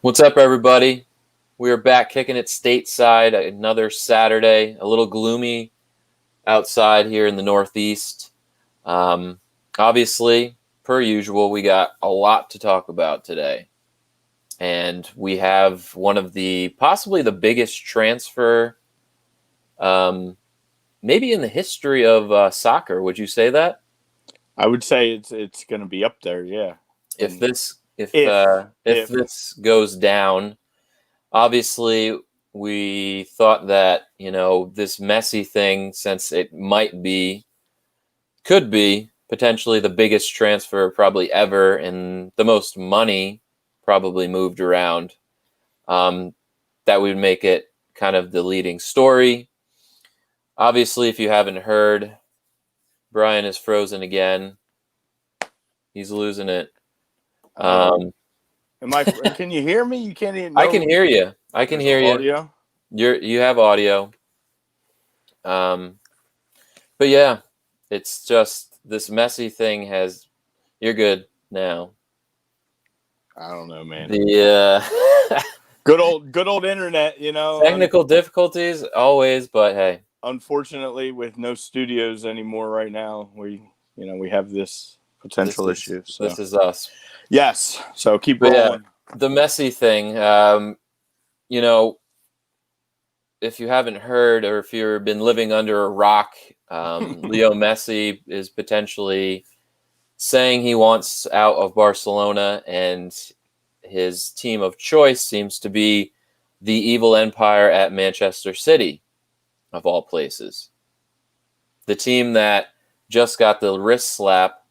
What's up, everybody? We are back kicking it stateside. Another Saturday, a little gloomy outside here in the Northeast. Um, Obviously, per usual, we got a lot to talk about today. And we have one of possibly the biggest transfer, um, maybe in the history of soccer. Would you say that? I would say it's going to be up there, yeah. If And this if if uh, if if this goes down, obviously, we thought that, this Messi thing, since it could be potentially the biggest transfer probably ever and the most money probably moved around, um, that would make it kind of the leading story. Obviously, if you haven't heard, Bryan is frozen again. He's losing it. Um, am I? Can you hear me? You can't even. I can hear you. I can hear you. Audio. You have audio. Um, but yeah, it's just this Messi thing has. You're good now. I don't know, man. The good old internet, technical difficulties always, but hey. Unfortunately, with no studios anymore right now, we have this potential issue. So this is us. Yes. So keep rolling. Yeah, the Messi thing. If you haven't heard or if you've been living under a rock, Leo Messi is potentially saying he wants out of Barcelona, and his team of choice seems to be the evil empire at Manchester City, of all places. The team that just got the wrist slap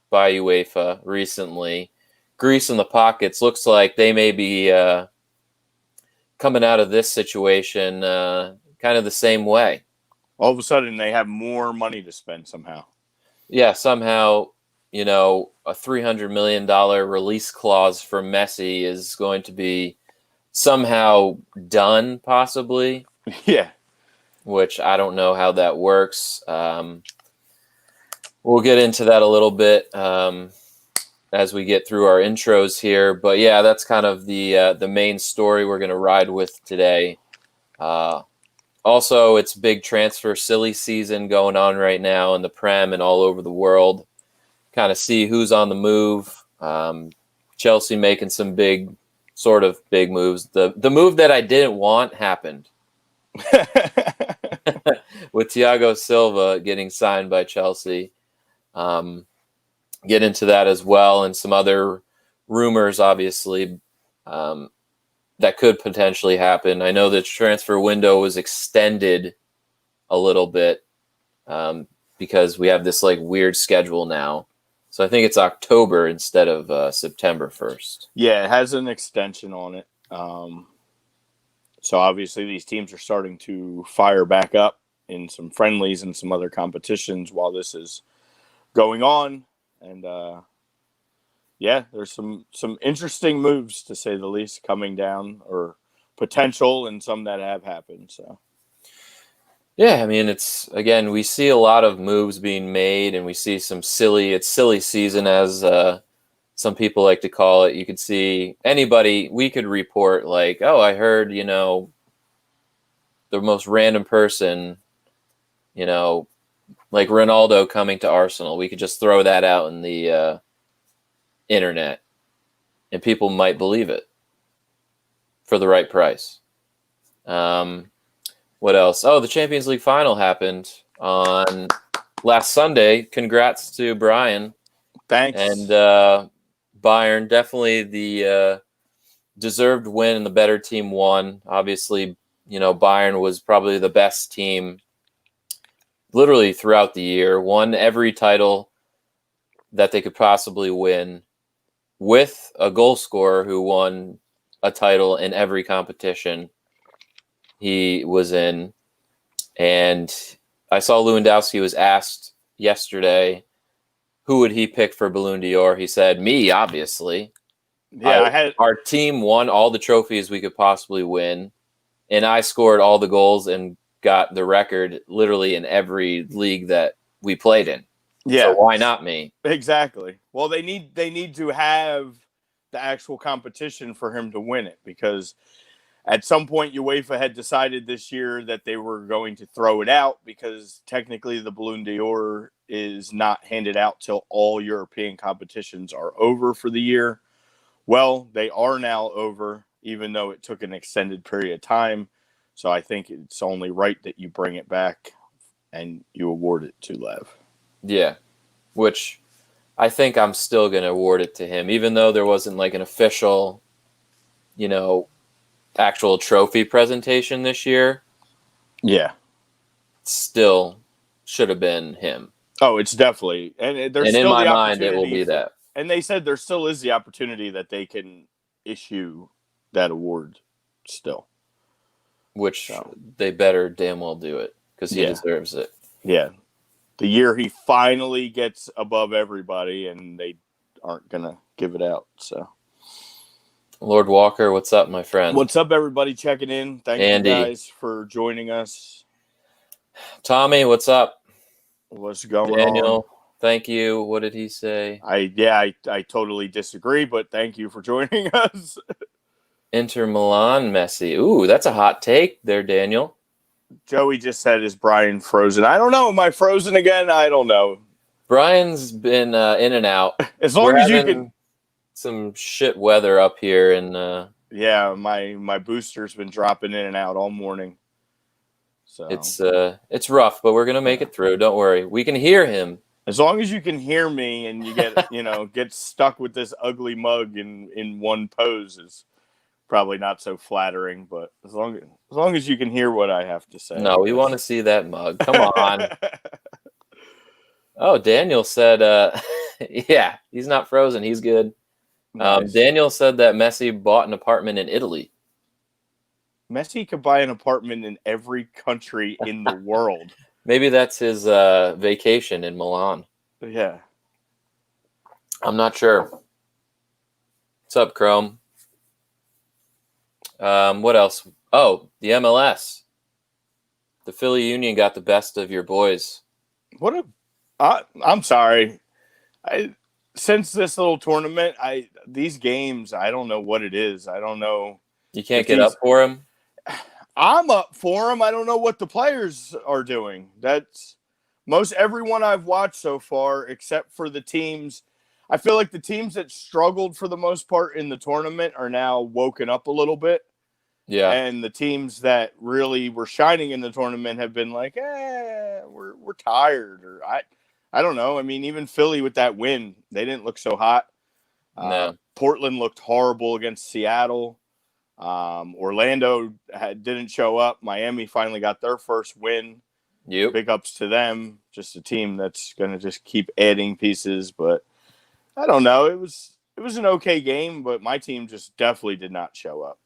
by UEFA recently, grease in the pockets, looks like they may be coming out of this situation kind of the same way. All of a sudden, they have more money to spend somehow. Yeah, somehow, a $300 million release clause for Messi is going to be somehow done, possibly. Yeah. Which I don't know how that works. We'll get into that a little bit as we get through our intros here. But yeah, that's kind of the main story we're going to ride with today. Also, it's big transfer silly season going on right now in the Prem and all over the world. Kind of see who's on the move. Chelsea making some big moves. The move that I didn't want happened. With Thiago Silva getting signed by Chelsea. Get into that as well, and some other rumors, obviously, that could potentially happen. I know the transfer window was extended a little bit because we have this weird schedule now. So I think it's October instead of September 1st. Yeah, it has an extension on it. So obviously these teams are starting to fire back up in some friendlies and some other competitions while this is going on. And there's some interesting moves, to say the least, coming down, or potential, and some that have happened. So yeah, I mean, we see a lot of moves being made, and we see it's silly season, as some people like to call it. You could see we could report I heard, the most random person, like Ronaldo coming to Arsenal. We could just throw that out in the internet, and people might believe it for the right price. What else? Oh, the Champions League final happened on last Sunday. Congrats to Bryan. Thanks. And Bayern, definitely the deserved win, and the better team won. Obviously, Bayern was probably the best team literally throughout the year, won every title that they could possibly win, with a goal scorer who won a title in every competition he was in. And I saw Lewandowski was asked yesterday who would he pick for Ballon d'Or. He said, me, obviously. Yeah, our team won all the trophies we could possibly win, and I scored all the goals and got the record literally in every league that we played in. Yeah. So why not me? Exactly. Well, they need to have the actual competition for him to win it, because at some point UEFA had decided this year that they were going to throw it out, because technically the Ballon d'Or is not handed out till all European competitions are over for the year. Well, they are now over, even though it took an extended period of time. So I think it's only right that you bring it back and you award it to Lev. Yeah, which I think I'm still going to award it to him, even though there wasn't like an official, actual trophy presentation this year. Yeah. Still should have been him. Oh, it's definitely. And there's And in still my the mind, it will opportunity be that. And they said there still is the opportunity that they can issue that award still. Which they better damn well do it, because he deserves it. Yeah. The year he finally gets above everybody, and they aren't going to give it out. So, Lord Walker, what's up, my friend? What's up, everybody checking in? Thank Andy. you guys for joining us. Tommy, what's up? What's going Daniel, on? thank you. What did he say? I totally disagree, but thank you for joining us. Inter Milan, Messi. Ooh, that's a hot take there, Daniel. Joey just said, is Bryan frozen? I don't know. Am I frozen again? I don't know. Bryan's been in and out. As long as you can. Some shit weather up here, and yeah, my booster's been dropping in and out all morning. So it's rough, but we're gonna make it through. Don't worry. We can hear him. As long as you can hear me, and you get get stuck with this ugly mug in one pose is probably not so flattering. But as long as you can hear what I have to say. No, we want to see that mug. Come on. Oh, Daniel said, yeah, he's not frozen. He's good. Nice. Daniel said that Messi bought an apartment in Italy. Messi could buy an apartment in every country in the world. Maybe that's his vacation in Milan. Yeah. I'm not sure. What's up, Chrome? What else? Oh, the MLS. The Philly Union got the best of your boys. I'm sorry. Since this little tournament, these games, I don't know what it is. I don't know. You can't get up for them? I'm up for them. I don't know what the players are doing. That's most everyone I've watched so far, except for the teams. I feel like the teams that struggled for the most part in the tournament are now woken up a little bit. Yeah. And the teams that really were shining in the tournament have been like, we're tired. Or I don't know. I mean, even Philly with that win, they didn't look so hot. No. Portland looked horrible against Seattle. Orlando didn't show up. Miami finally got their first win. Yep. Big ups to them. Just a team that's going to just keep adding pieces. But I don't know. It was an okay game, but my team just definitely did not show up.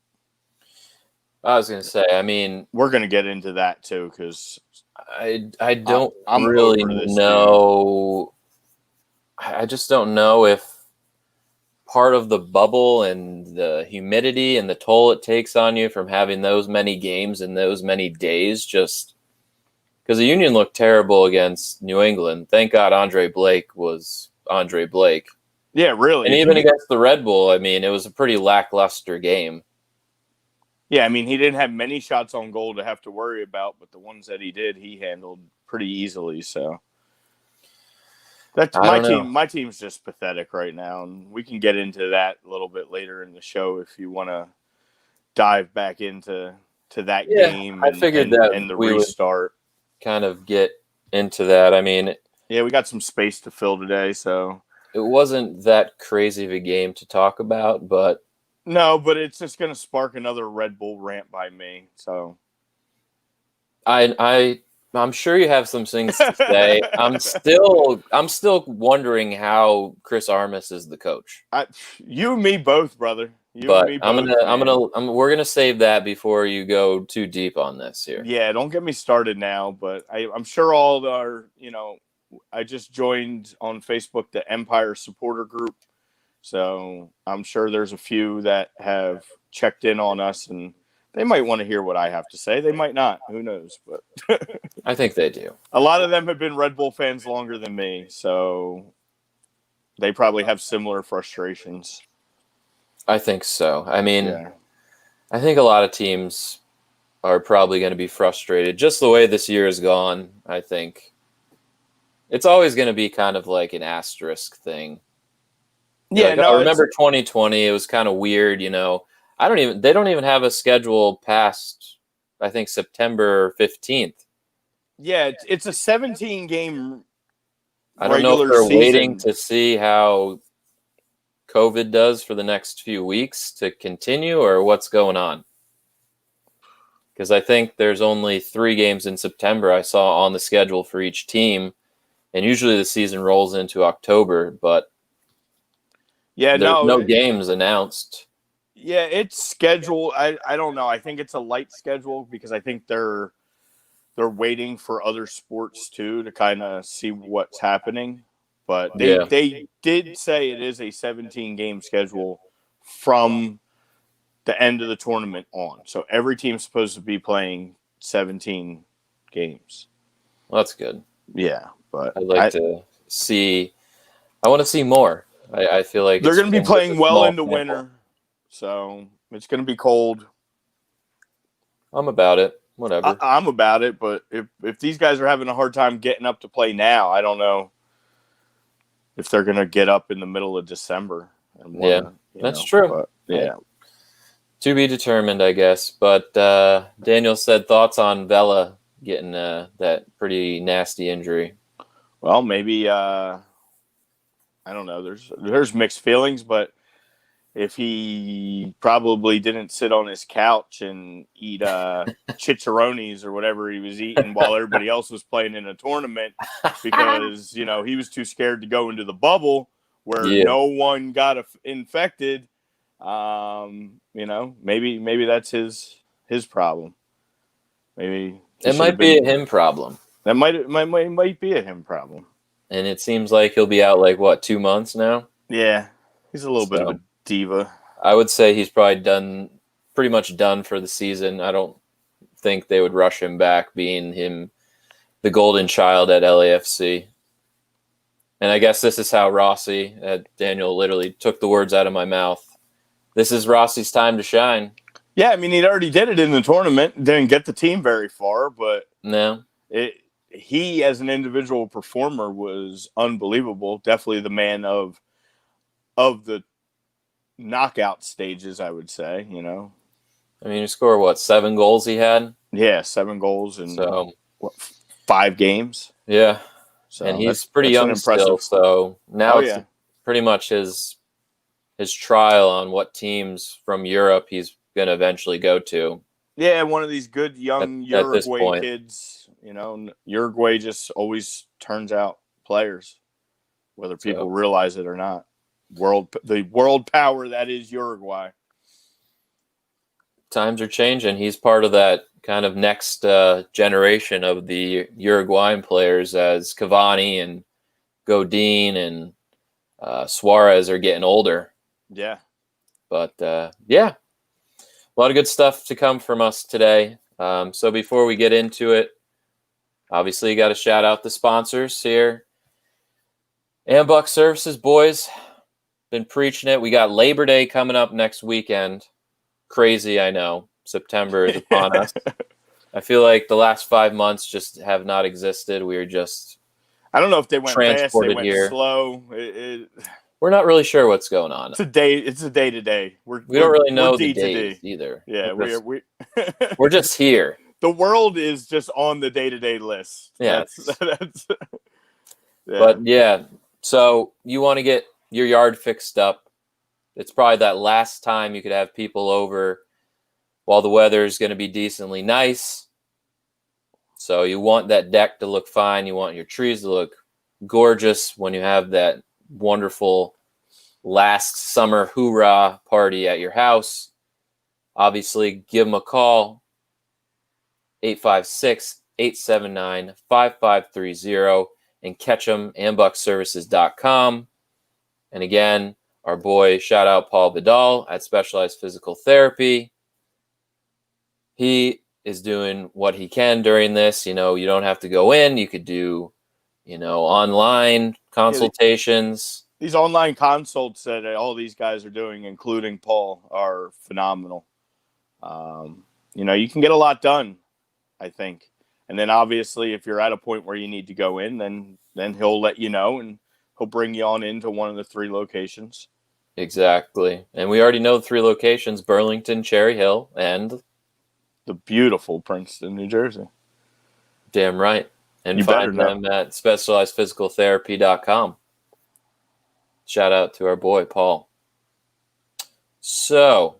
I was going to say, I mean, we're going to get into that too, because I don't really know. I just don't know if part of the bubble and the humidity and the toll it takes on you from having those many games in those many days, just because the Union looked terrible against New England. Thank God Andre Blake was Andre Blake. Yeah, really. And even against the Red Bull, I mean, it was a pretty lackluster game. Yeah, I mean, he didn't have many shots on goal to have to worry about, but the ones that he did, he handled pretty easily. So that's my team's just pathetic right now, and we can get into that a little bit later in the show if you want to dive back into that game. I figured that and the restart. Kind of get into that. I mean, yeah, we got some space to fill today, so it wasn't that crazy of a game to talk about, but. No, but it's just going to spark another Red Bull rant by me. So, I'm sure you have some things to say. I'm still wondering how Chris Armas is the coach. You and me both, brother. We're gonna save that before you go too deep on this here. Yeah, don't get me started now. But I'm sure all our, I just joined on Facebook the Empire supporter group. So I'm sure there's a few that have checked in on us, and they might want to hear what I have to say. They might not. Who knows? But I think they do. A lot of them have been Red Bull fans longer than me, so they probably have similar frustrations. I think so. I mean, Yeah. I think a lot of teams are probably going to be frustrated. Just the way this year has gone, I think it's always going to be kind of like an asterisk thing. Yeah, Like, I no, remember 2020, it was kind of weird, they don't even have a schedule past, I think, September 15th. it's a 17 game I don't know if regular they're waiting season. to see how COVID does for the next few weeks to continue or what's going on. Because I think there's only 3 games in September I saw on the schedule for each team. And usually the season rolls into October, but Yeah, there's no, no games announced. yeah, it's scheduled. I don't know. I think it's a light schedule because I think they're waiting for other sports too to kind of see what's happening. But Yeah. they did say it is a 17 game schedule from the end of the tournament on. So every team's supposed to be playing 17 games. Well, that's good. Yeah, but I'd like to see. I want to see more. I feel like they're it's going to be been just a playing well small into sample. winter. So it's going to be cold. I'm about it. Whatever. I'm about it, but if these guys are having a hard time getting up to play now, I don't know if they're going to get up in the middle of December and want to. That's true. But, yeah. To be determined, I guess. But Daniel said thoughts on Vela getting that pretty nasty injury. Well, maybe I don't know. There's mixed feelings, but if he probably didn't sit on his couch and eat chicharrones or whatever he was eating while everybody else was playing in a tournament because he was too scared to go into the bubble where no one got infected. Maybe that's his problem. Maybe it might be a him problem. That might be a him problem. And it seems like he'll be out like 2 months now. Yeah, he's a little bit of a diva. I would say he's probably pretty much done for the season. I don't think they would rush him back, being him the golden child at LAFC. And I guess this is how Rossi, Daniel literally took the words out of my mouth. This is Rossi's time to shine. Yeah, I mean, he already did it in the tournament. Didn't get the team very far, but no, he as an individual performer was unbelievable. Definitely the man of the knockout stages, I would say. I mean, he scored 7 goals he had? Yeah, 7 goals in 5 games. Yeah, so and he's pretty young still. So now it's pretty much his trial on what teams from Europe he's going to eventually go to. Yeah, one of these good young Uruguay kids. Uruguay just always turns out players, whether people realize it or not. The world power that is Uruguay. Times are changing. He's part of that kind of next generation of the Uruguayan players, as Cavani and Godin and Suarez are getting older. Yeah. But, a lot of good stuff to come from us today. So before we get into it, obviously you got to shout out the sponsors here. Ambuck Services, boys. Been preaching it. We got Labor Day coming up next weekend. Crazy, I know. September is upon us. I feel like the last 5 months just have not existed. We are just I don't know if they went fast, they went here. Slow. We're not really sure what's going on. It's a day to day. We don't really know the days either. Yeah, we're just here. The world is just on the day-to-day list. Yeah. That's But so you want to get your yard fixed up. It's probably that last time you could have people over while the weather is going to be decently nice. So you want that deck to look fine. You want your trees to look gorgeous when you have that wonderful last summer hoorah party at your house. Obviously, give them a call, 856-879-5530, and catch them, ambuckservices.com. And again, our boy, shout out Paul Vidal at Specialized Physical Therapy. He is doing what he can during this. You don't have to go in. You could do, online consultations. these online consults that all these guys are doing, including Paul, are phenomenal. You can get a lot done, I think. And then obviously, if you're at a point where you need to go in, then he'll let you know, and he'll bring you on into one of the 3 locations. Exactly. And we already know 3 locations: Burlington, Cherry Hill, and the beautiful Princeton, New Jersey. Damn right. And You find them at specializedphysicaltherapy.com. Shout out to our boy, Paul. So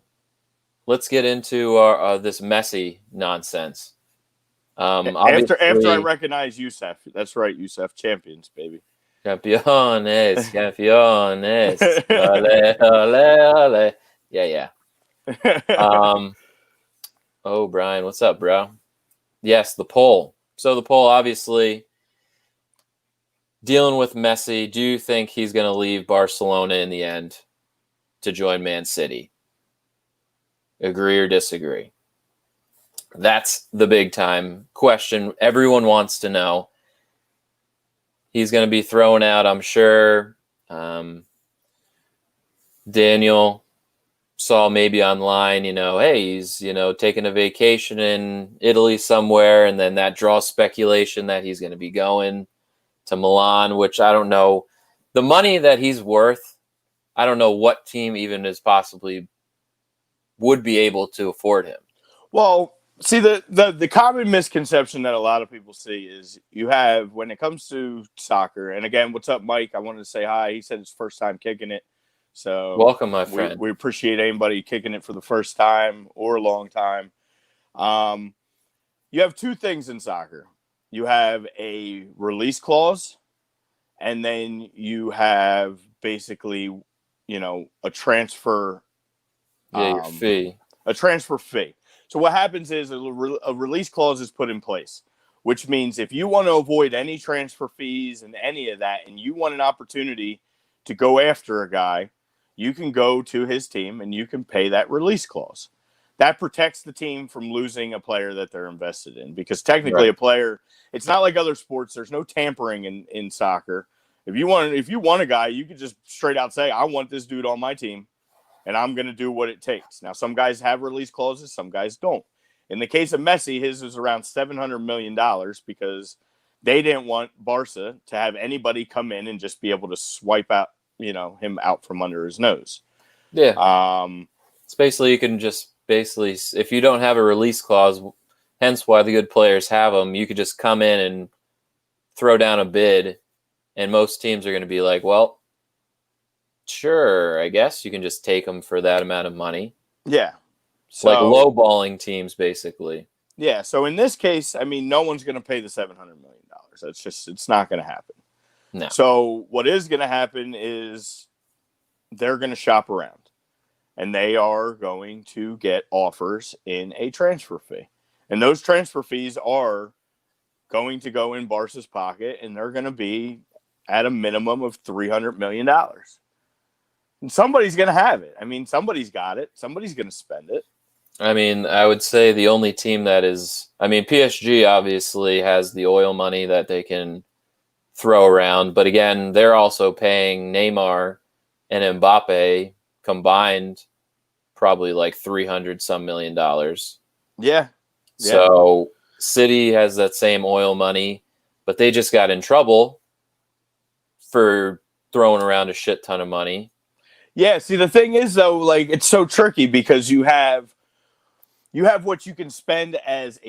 let's get into our this Messi nonsense. After I recognize Youssef. That's right, Youssef. Champions, baby. Campeones. Ole, ole, ole. Yeah. Oh, Brian, what's up, bro? Yes, the poll. So the poll, obviously, dealing with Messi, do you think he's going to leave Barcelona in the end to join Man City? Agree or disagree? That's the big time question. Everyone wants to know. He's going to be thrown out, I'm sure. Daniel saw maybe online, hey, he's, taking a vacation in Italy somewhere, and then that draws speculation that he's going to be going to Milan, which I don't know. The money that he's worth, I don't know what team even is possibly would be able to afford him. Well, see, the common misconception that a lot of people see is you have, when it comes to soccer, and again, what's up, Mike? I wanted to say hi. He said it's first time kicking it. So welcome, my friend. We appreciate anybody kicking it for the first time or a long time. You have 2 things in soccer. You have a release clause, and then you have basically, a transfer. Your fee. A transfer fee. So what happens is a release clause is put in place, which means if you want to avoid any transfer fees and any of that, and you want an opportunity to go after a guy, you can go to his team and you can pay that release clause. That protects the team from losing a player that they're invested in, because technically a player, it's not like other sports. There's no tampering in soccer. If you want a guy, you could just straight out say, I want this dude on my team, and I'm going to do what it takes. Now, some guys have release clauses, some guys don't. In the case of Messi, his was around $700 million because they didn't want Barca to have anybody come in and just be able to swipe out, him out from under his nose. Yeah. It's basically, you can just if you don't have a release clause, hence why the good players have them, you could just come in and throw down a bid, and most teams are going to be like, well, sure, I guess you can just take them for that amount of money. Yeah. So, like lowballing teams, basically. Yeah. So in this case, no one's going to pay the $700 million. It's not going to happen. No. So what is going to happen is they're going to shop around, and they are going to get offers in a transfer fee. And those transfer fees are going to go in Barca's pocket, and they're going to be at a minimum of $300 million. And somebody's going to have it. Somebody's got it. Somebody's going to spend it. I would say the only team that is, PSG obviously has the oil money that they can throw around. But again, they're also paying Neymar and Mbappe combined probably like $300-some million. Yeah. So City has that same oil money, but they just got in trouble for throwing around a shit ton of money. Yeah, see, the thing is, though, it's so tricky because you have what you can spend as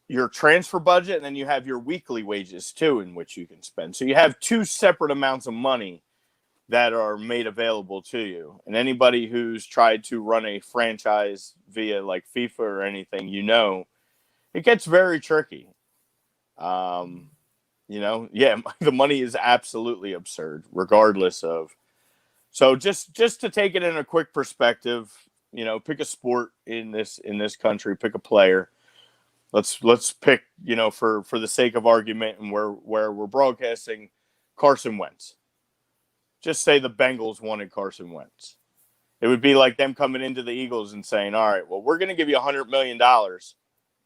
your transfer budget, and then you have your weekly wages, too, in which you can spend. So you have 2 separate amounts of money that are made available to you. And anybody who's tried to run a franchise via, like, FIFA or anything, it gets very tricky. The money is absolutely absurd, regardless of. So just to take it in a quick perspective, pick a sport in this country, pick a player. Let's pick, for the sake of argument and where we're broadcasting, Carson Wentz. Just say the Bengals wanted Carson Wentz. It would be like them coming into the Eagles and saying, all right, well, we're going to give you $100 million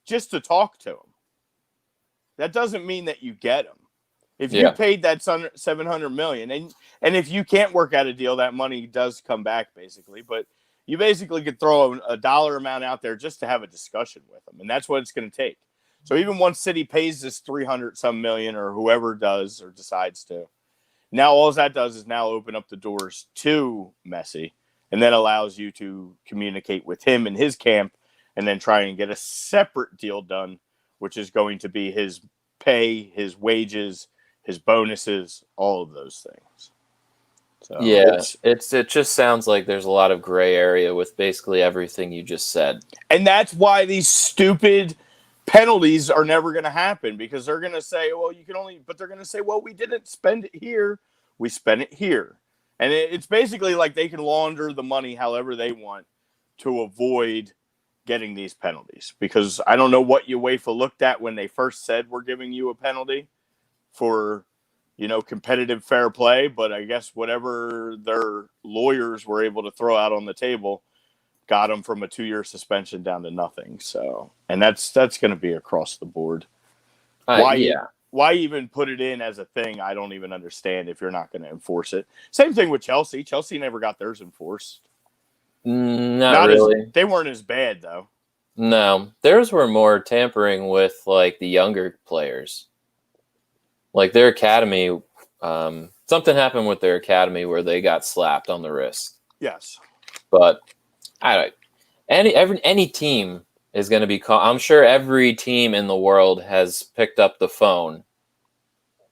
just to talk to him. That doesn't mean that you get him. If you paid that $700 million, and if you can't work out a deal, that money does come back basically. But you basically could throw a dollar amount out there just to have a discussion with them, and that's what it's going to take. So even once City pays this 300 some million, or whoever does or decides to, now all that does is now open up the doors to Messi, and then allows you to communicate with him and his camp, and then try and get a separate deal done, which is going to be his pay, his wages, his bonuses, all of those things. So yeah, it just sounds like there's a lot of gray area with basically everything you just said. And that's why these stupid penalties are never going to happen, because they're going to say, well, they're going to say, well, we didn't spend it here. We spent it here. And it's basically like they can launder the money however they want to avoid getting these penalties. Because I don't know what UEFA looked at when they first said we're giving you a penalty for, competitive fair play. But I guess whatever their lawyers were able to throw out on the table got them from a 2-year suspension down to nothing. So, and that's going to be across the board. Why even put it in as a thing? I don't even understand if you're not going to enforce it. Same thing with Chelsea. Chelsea never got theirs enforced. Not really. They weren't as bad though. No, theirs were more tampering with like the younger players. Like their academy, something happened with their academy where they got slapped on the wrist. Yes, but any team is going to be called. I'm sure every team in the world has picked up the phone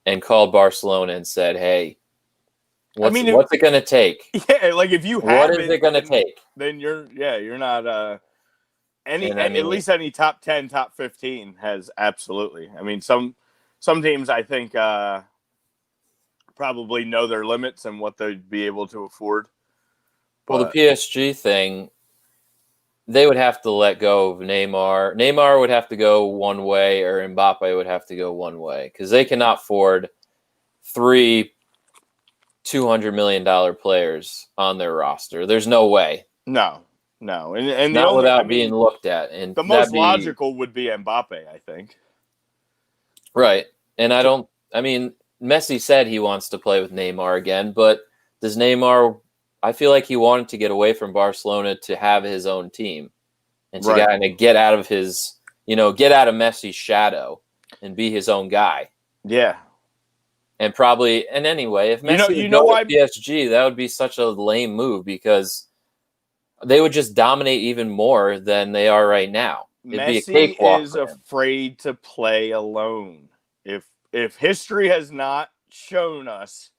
and called Barcelona and said, "Hey, what's it going to take?" Yeah, like if you have what is it going to take? Then you're not at least any top 10, top 15 has absolutely. I mean, some teams I think probably know their limits and what they'd be able to afford. Well, the PSG thing, they would have to let go of Neymar. Neymar would have to go one way, or Mbappe would have to go one way, because they cannot afford 3 $200 million players on their roster. There's no way. No. And not without being looked at. And the most logical would be Mbappe, I think. Right. And Messi said he wants to play with Neymar again, but does Neymar, I feel like he wanted to get away from Barcelona to have his own team and to kind of get out of his, get out of Messi's shadow and be his own guy. Yeah. And anyway, if Messi would go to PSG, that would be such a lame move, because they would just dominate even more than they are right now. It'd Messi be a cakewalk is afraid to play alone. If history has not shown us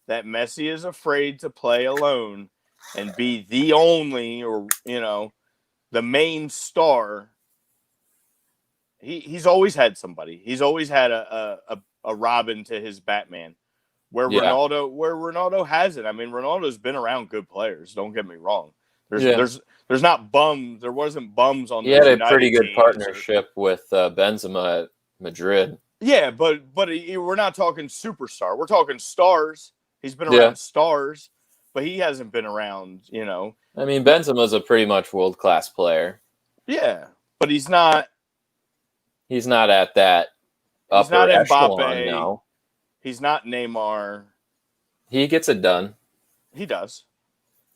that Messi is afraid to play alone and be the only, or the main star, he's always had somebody. He's always had a Robin to his Batman. Where Ronaldo hasn't. I mean, Ronaldo's been around good players. Don't get me wrong. There's not bums. There wasn't bums on. He had a pretty good partnership with Benzema at Madrid. Yeah, but we're not talking superstar. We're talking stars. He's been around stars, but he hasn't been around. I mean, Benzema's a pretty much world-class player. Yeah, but he's not. He's not at that upper echelon. Mbappe. No. He's not Neymar. He gets it done. He does.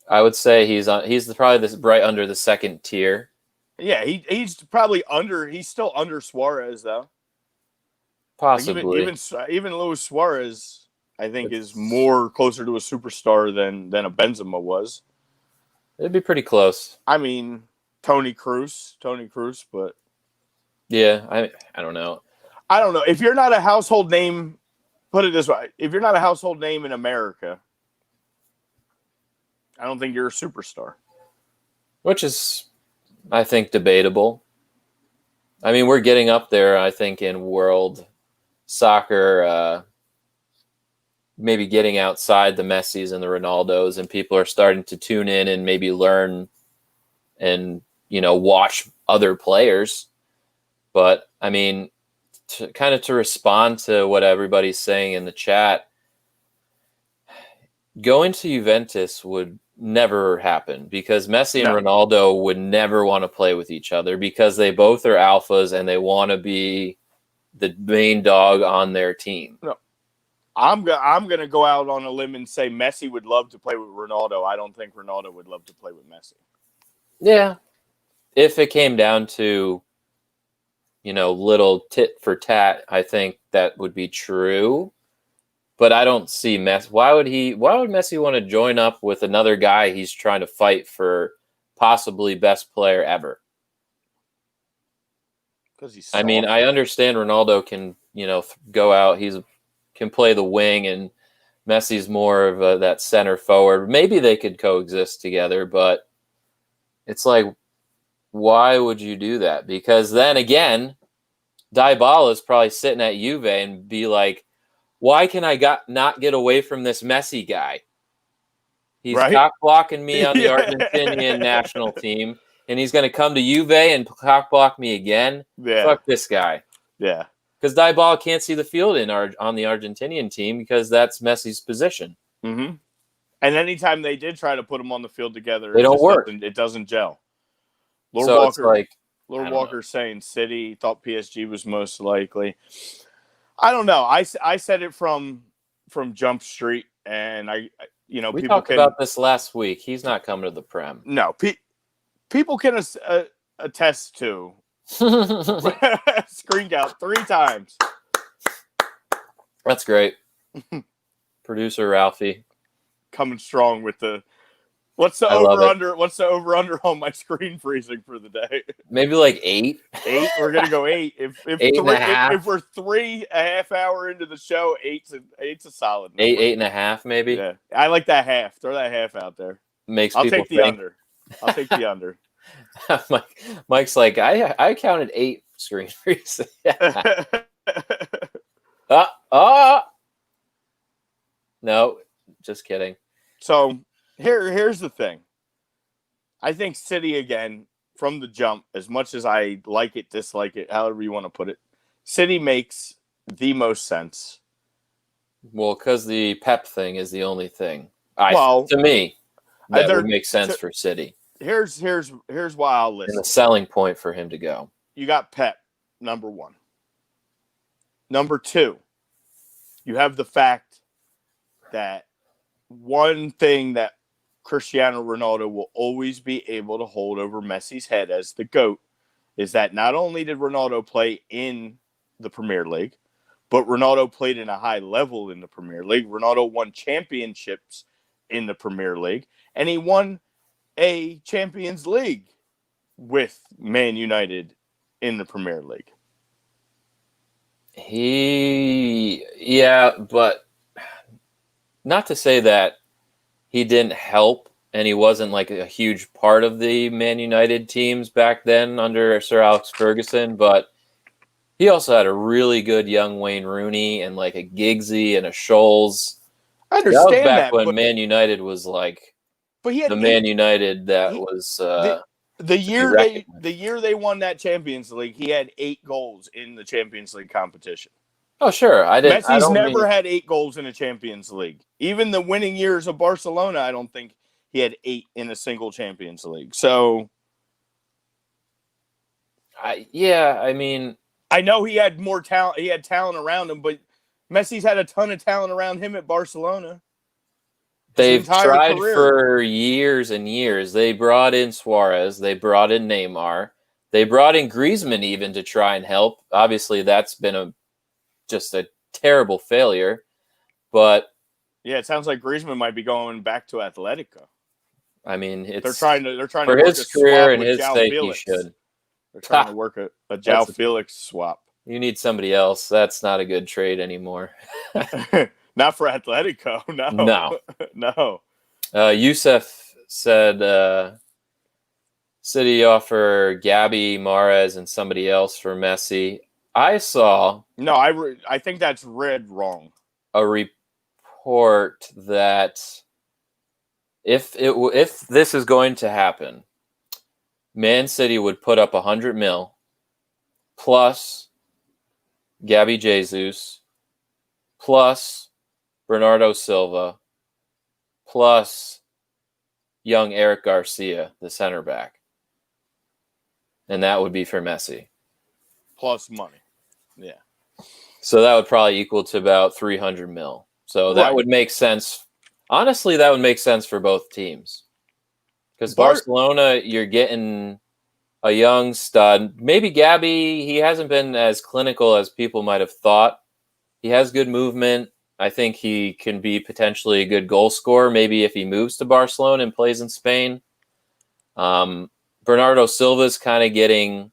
I would say he's probably right under the second tier. Yeah, he's probably under. He's still under Suarez though. Possibly. Even Luis Suarez, I think, is more closer to a superstar than a Benzema was. It'd be pretty close. I mean, Tony Cruz, but yeah, I don't know. I don't know if you're not a household name. Put it this way: if you're not a household name in America, I don't think you're a superstar. Which is, I think, debatable. I mean, we're getting up there, I think, in world soccer, maybe getting outside the Messis and the Ronaldos, and people are starting to tune in and maybe learn and, watch other players. But, I mean, to respond to what everybody's saying in the chat, going to Juventus would never happen, because Messi and Ronaldo would never want to play with each other, because they both are alphas and they want to be the main dog on their team. No. I'm gonna go out on a limb and say Messi would love to play with Ronaldo. I don't think Ronaldo would love to play with Messi. Yeah, if it came down to, little tit for tat, I think that would be true. But I don't see Messi. Why would Messi want to join up with another guy he's trying to fight for possibly best player ever? Because he's I mean, soft. I understand Ronaldo can, go out. Can play the wing, and Messi's more of that center forward. Maybe they could coexist together, but it's like, why would you do that? Because then again, Dybala is probably sitting at Juve and be like, why can I not get away from this Messi guy? He's Right? cock blocking me on the Yeah. Argentinian national team, and he's going to come to Juve and cock block me again. Yeah. Fuck this guy. Yeah. Because Dybala can't see the field on the Argentinian team because that's Messi's position. Mm-hmm. And anytime they did try to put them on the field together, They don't work. It doesn't gel. Lord So it's like, Lord Walker's saying City thought PSG was most likely. I don't know. I said it from Jump Street, and we talked about this last week. He's not coming to the Prem. No, people can attest to. Screened out 3 times. That's great. Producer Ralphie coming strong with the what's the over under on my screen freezing for the day? Maybe like 8. 8. We're gonna go 8. If 8.5. If we're 3.5 hours into the show, 8's a solid number. 8.5 maybe. Yeah, I like that half. Throw that half out there. I'll take the under. I'll take the under. Mike's like, I counted 8 screen freezing. No, just kidding. So here's the thing. I think City, again, from the jump, as much as I like it, dislike it, however you want to put it, City makes the most sense. Well, because the Pep thing is the only thing. To me, that would make sense for City. Here's why I'll listen. And the selling point for him to go. You got Pep, number 1. Number 2, you have the fact that one thing that Cristiano Ronaldo will always be able to hold over Messi's head as the GOAT is that not only did Ronaldo play in the Premier League, but Ronaldo played in a high level in the Premier League. Ronaldo won championships in the Premier League, and he won a Champions League with Man United in the Premier League. But not to say that he didn't help and he wasn't like a huge part of the Man United teams back then under Sir Alex Ferguson, but he also had a really good young Wayne Rooney and like a Giggsy and a Scholes. I understand that was back when Man United was like Man United that was the year they won that Champions League, he had 8 goals in the Champions League competition. Oh, sure. Messi's never had 8 goals in a Champions League. Even the winning years of Barcelona, I don't think he had 8 in a single Champions League. So, I know he had more talent. He had talent around him, but Messi's had a ton of talent around him at Barcelona. They've tried for years and years. They brought in Suarez. They brought in Neymar. They brought in Griezmann even to try and help. Obviously, that's been just a terrible failure. But yeah, it sounds like Griezmann might be going back to Atletico. I mean, they're trying to for his career and his sake. He should. They're trying to work a João Felix swap. You need somebody else. That's not a good trade anymore. Not for Atletico. No. Youssef said City offer Gabby, Mahrez, and somebody else for Messi. I saw. No, I think that's read wrong. A report that if this is going to happen, Man City would put up 100 mil plus Gabby Jesus plus Bernardo Silva plus young Eric Garcia, the center back. And that would be for Messi. Plus money. Yeah. So that would probably equal to about 300 mil. So that Right. would make sense. Honestly, that would make sense for both teams. Because Bart, Barcelona, you're getting a young stud. Maybe Gabby, he hasn't been as clinical as people might have thought. He has good movement. I think he can be potentially a good goal scorer, maybe if he moves to Barcelona and plays in Spain. Bernardo Silva's kind of getting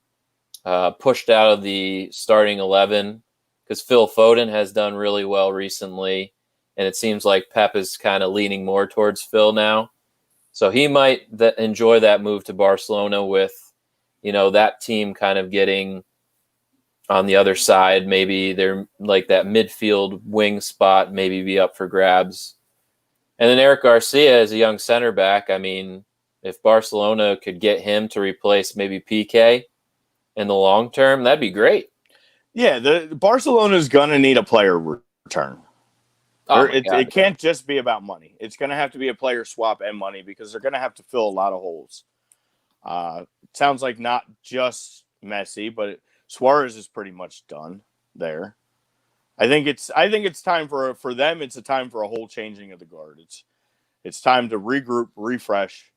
pushed out of the starting 11 because Phil Foden has done really well recently. And it seems like Pep is kind of leaning more towards Phil now. So he might enjoy that move to Barcelona with, that team kind of getting on the other side. Maybe they're like that midfield wing spot, maybe be up for grabs. And then Eric Garcia is a young center back. I mean, if Barcelona could get him to replace maybe PK in the long term, that'd be great. yeah, the Barcelona's going to need a player return. Oh It can't just be about money. It's going to have to be a player swap and money because they're going to have to fill a lot of holes. It sounds like not just Messi, but Suarez is pretty much done there. I think it's time for them. It's a time for a whole changing of the guard. It's time to regroup, refresh.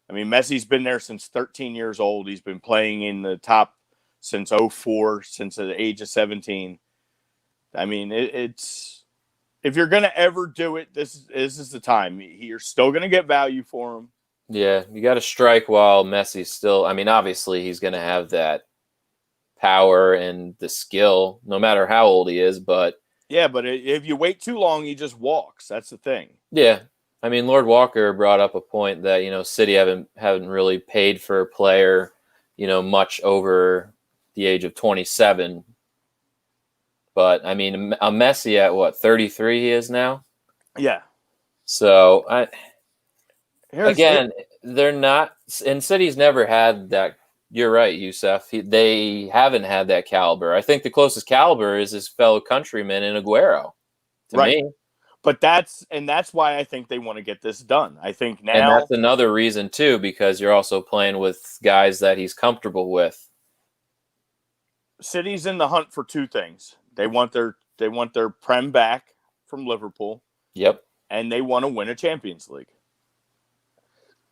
I mean, Messi's been there since 13 years old. He's been playing in the top since 04, since the age of 17. I mean, it's if you're going to ever do it, this is the time. You're still going to get value for him. Yeah, you got to strike while Messi's still. I mean, obviously, he's going to have that power and the skill, no matter how old he is. But yeah, but if you wait too long, he just walks. That's the thing. Yeah, I mean, Lord Walker brought up a point that City haven't really paid for a player, much over the age of 27. But I mean, a Messi at what 33 he is now. Yeah. So they're not, and City's never had that. You're right, Youssef. They haven't had that caliber. I think the closest caliber is his fellow countryman in Aguero. To me. But that's why I think they want to get this done. I think now, and that's another reason too, because you're also playing with guys that he's comfortable with. City's in the hunt for two things. They want their Prem back from Liverpool. Yep. And they want to win a Champions League.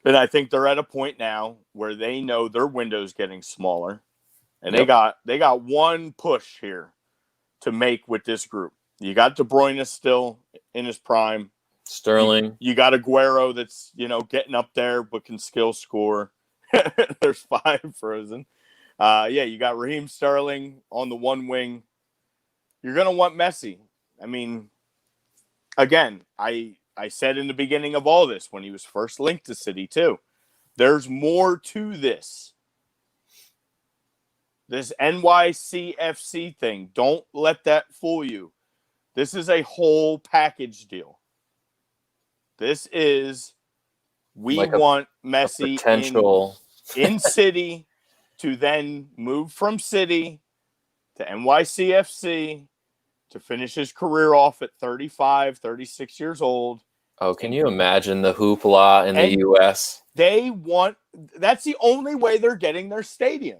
And I think they're at a point now where they know their window's getting smaller. And they got one push here to make with this group. You got De Bruyne still in his prime. Sterling. You got Aguero that's, getting up there but can still score. There's 5 frozen. You got Raheem Sterling on the one wing. You're going to want Messi. I mean, again, I said in the beginning of all this when he was first linked to City too, there's more to this. This NYCFC thing, don't let that fool you. This is a whole package deal. This is, want Messi in City to then move from City to NYCFC to finish his career off at 35, 36 years old. Oh, can you imagine the hoopla in the U.S.? That's the only way they're getting their stadium.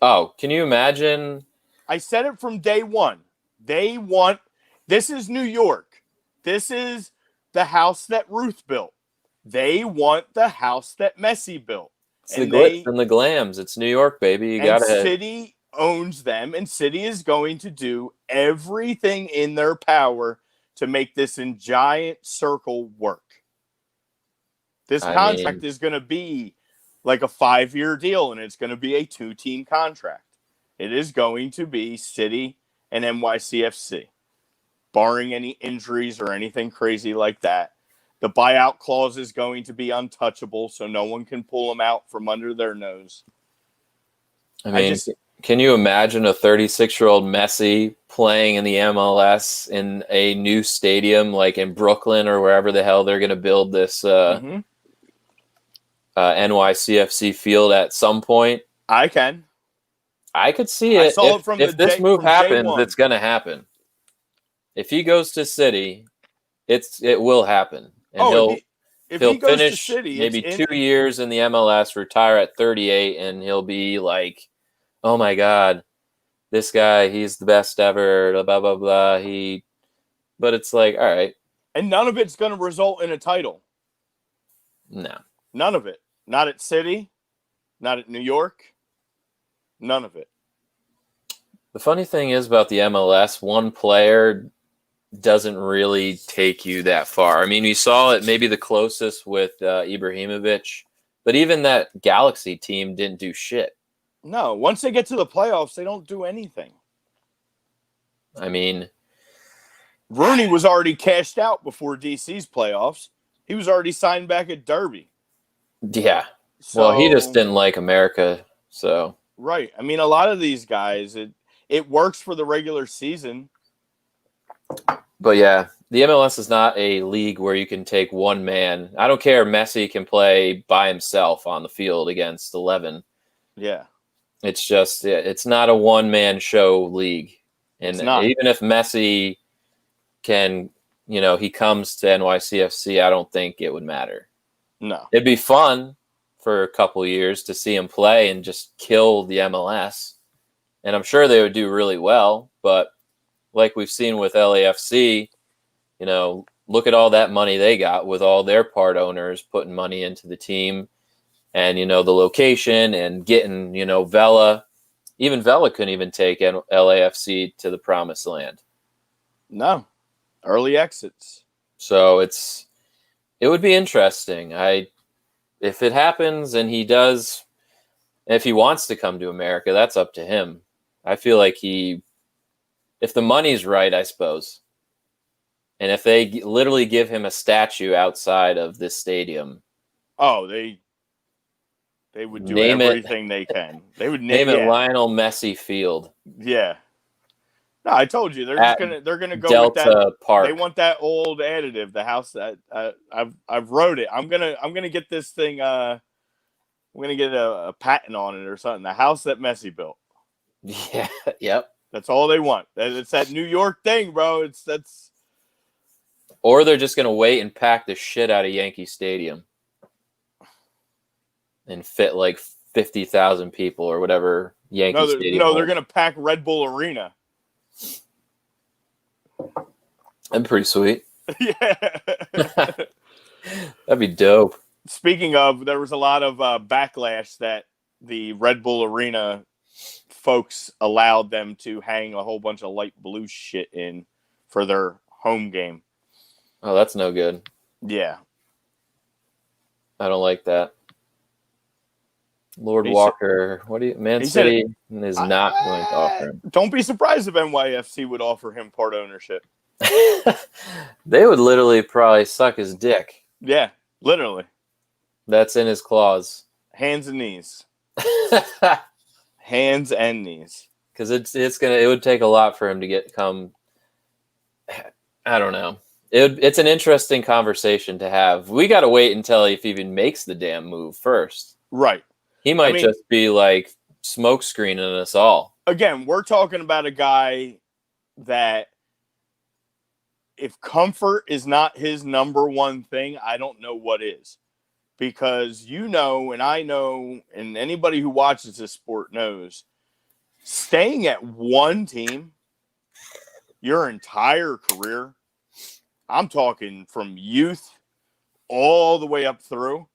Oh, can you imagine? I said it from day one. This is New York. This is the house that Ruth built. They want the house that Messi built. It's the glitz and the glams. It's New York, baby. You got to City owns them, and City is going to do everything in their power to make this in giant circle work. This contract is going to be like a 5-year deal, and it's going to be a 2-team contract. It is going to be City and NYCFC, barring any injuries or anything crazy like that. The buyout clause is going to be untouchable, so no one can pull them out from under their nose. I mean, can you imagine a 36-year-old Messi playing in the MLS in a new stadium like in Brooklyn or wherever the hell they're going to build this NYCFC field at some point? I could see it. If this move happens, it's going to happen. If he goes to City, it will happen. And he'll finish maybe 2 years in the MLS, retire at 38, and he'll be like, oh my God, this guy, he's the best ever, blah, blah, blah. But it's like, all right. And none of it's going to result in a title. No. None of it. Not at City, not at New York. None of it. The funny thing is about the MLS, one player doesn't really take you that far. I mean, we saw it maybe the closest with Ibrahimovic, but even that Galaxy team didn't do shit. No, once they get to the playoffs, they don't do anything. I mean, Rooney was already cashed out before DC's playoffs. He was already signed back at Derby. yeah. Well, he just didn't like America, so. Right. I mean, a lot of these guys, it works for the regular season. But yeah, the MLS is not a league where you can take one man. I don't care. Messi can play by himself on the field against 11. Yeah. It's just, it's not a one-man show league. And even if Messi can, he comes to NYCFC, I don't think it would matter. No. It'd be fun for a couple of years to see him play and just kill the MLS. And I'm sure they would do really well. But like we've seen with LAFC, look at all that money they got with all their part owners putting money into the team. And, the location and getting, Vela. Even Vela couldn't even take LAFC to the promised land. No. Early exits. So it would be interesting. If it happens and he does, if he wants to come to America, that's up to him. I feel like if the money's right, I suppose. And if they literally give him a statue outside of this stadium. Oh, they would do everything they can. They would name it Lionel Messi Field. Yeah. No, I told you they're gonna go Delta with that Park. They want that old additive, the house that I've wrote it. I'm gonna get this thing. I'm gonna get a patent on it or something. The house that Messi built. Yeah. Yep. That's all they want. It's that New York thing, bro. Or they're just gonna wait and pack the shit out of Yankee Stadium. And fit like 50,000 people or whatever Yankee Stadium. No, they're going to pack Red Bull Arena. That'd be pretty sweet. Yeah. That'd be dope. Speaking of, there was a lot of backlash that the Red Bull Arena folks allowed them to hang a whole bunch of light blue shit in for their home game. Oh, that's no good. Yeah. I don't like that. Lord Walker, Man City is not going to offer him. Don't be surprised if NYFC would offer him part ownership. They would literally probably suck his dick. Yeah, literally. That's in his clause. Hands and knees. Hands and knees. Because it would take a lot for him to come. I don't know. It's an interesting conversation to have. We got to wait until he even makes the damn move first. Right. He might just be like smoke screening us all. Again, we're talking about a guy that if comfort is not his number one thing, I don't know what is. Because and I know, and anybody who watches this sport knows, staying at one team your entire career, I'm talking from youth all the way up through,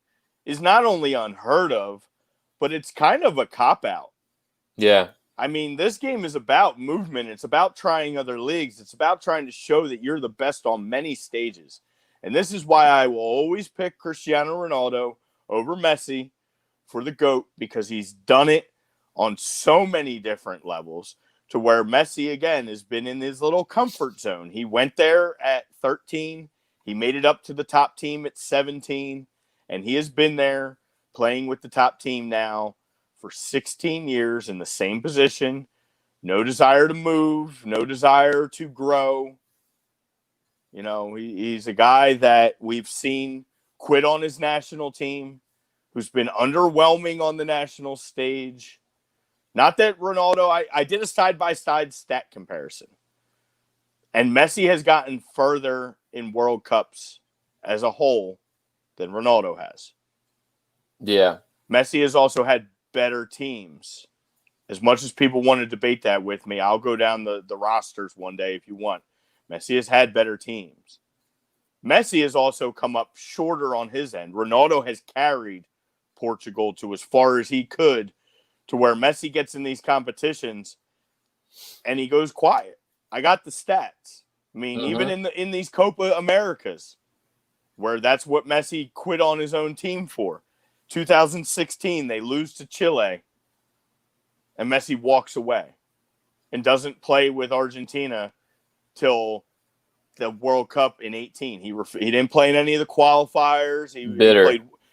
is not only unheard of, but it's kind of a cop-out. Yeah. I mean, this game is about movement. It's about trying other leagues. It's about trying to show that you're the best on many stages. And this is why I will always pick Cristiano Ronaldo over Messi for the GOAT, because he's done it on so many different levels, to where Messi, again, has been in his little comfort zone. He went there at 13. He made it up to the top team at 17. And he has been there playing with the top team now for 16 years in the same position. No desire to move, no desire to grow. He's a guy that we've seen quit on his national team, who's been underwhelming on the national stage. Not that Ronaldo, I did a side-by-side stat comparison. And Messi has gotten further in World Cups as a whole than Ronaldo has. Yeah. Messi has also had better teams As much as people want to debate that with me, I'll go down the rosters one day if you want. Messi has had better teams. Messi has also come up shorter on his end. Ronaldo has carried Portugal to as far as he could, to where Messi gets in these competitions and he goes quiet. I got the stats. I mean, even in these Copa Americas, where that's what Messi quit on his own team for. 2016, they lose to Chile, and Messi walks away and doesn't play with Argentina till the World Cup in 18. He didn't play in any of the qualifiers.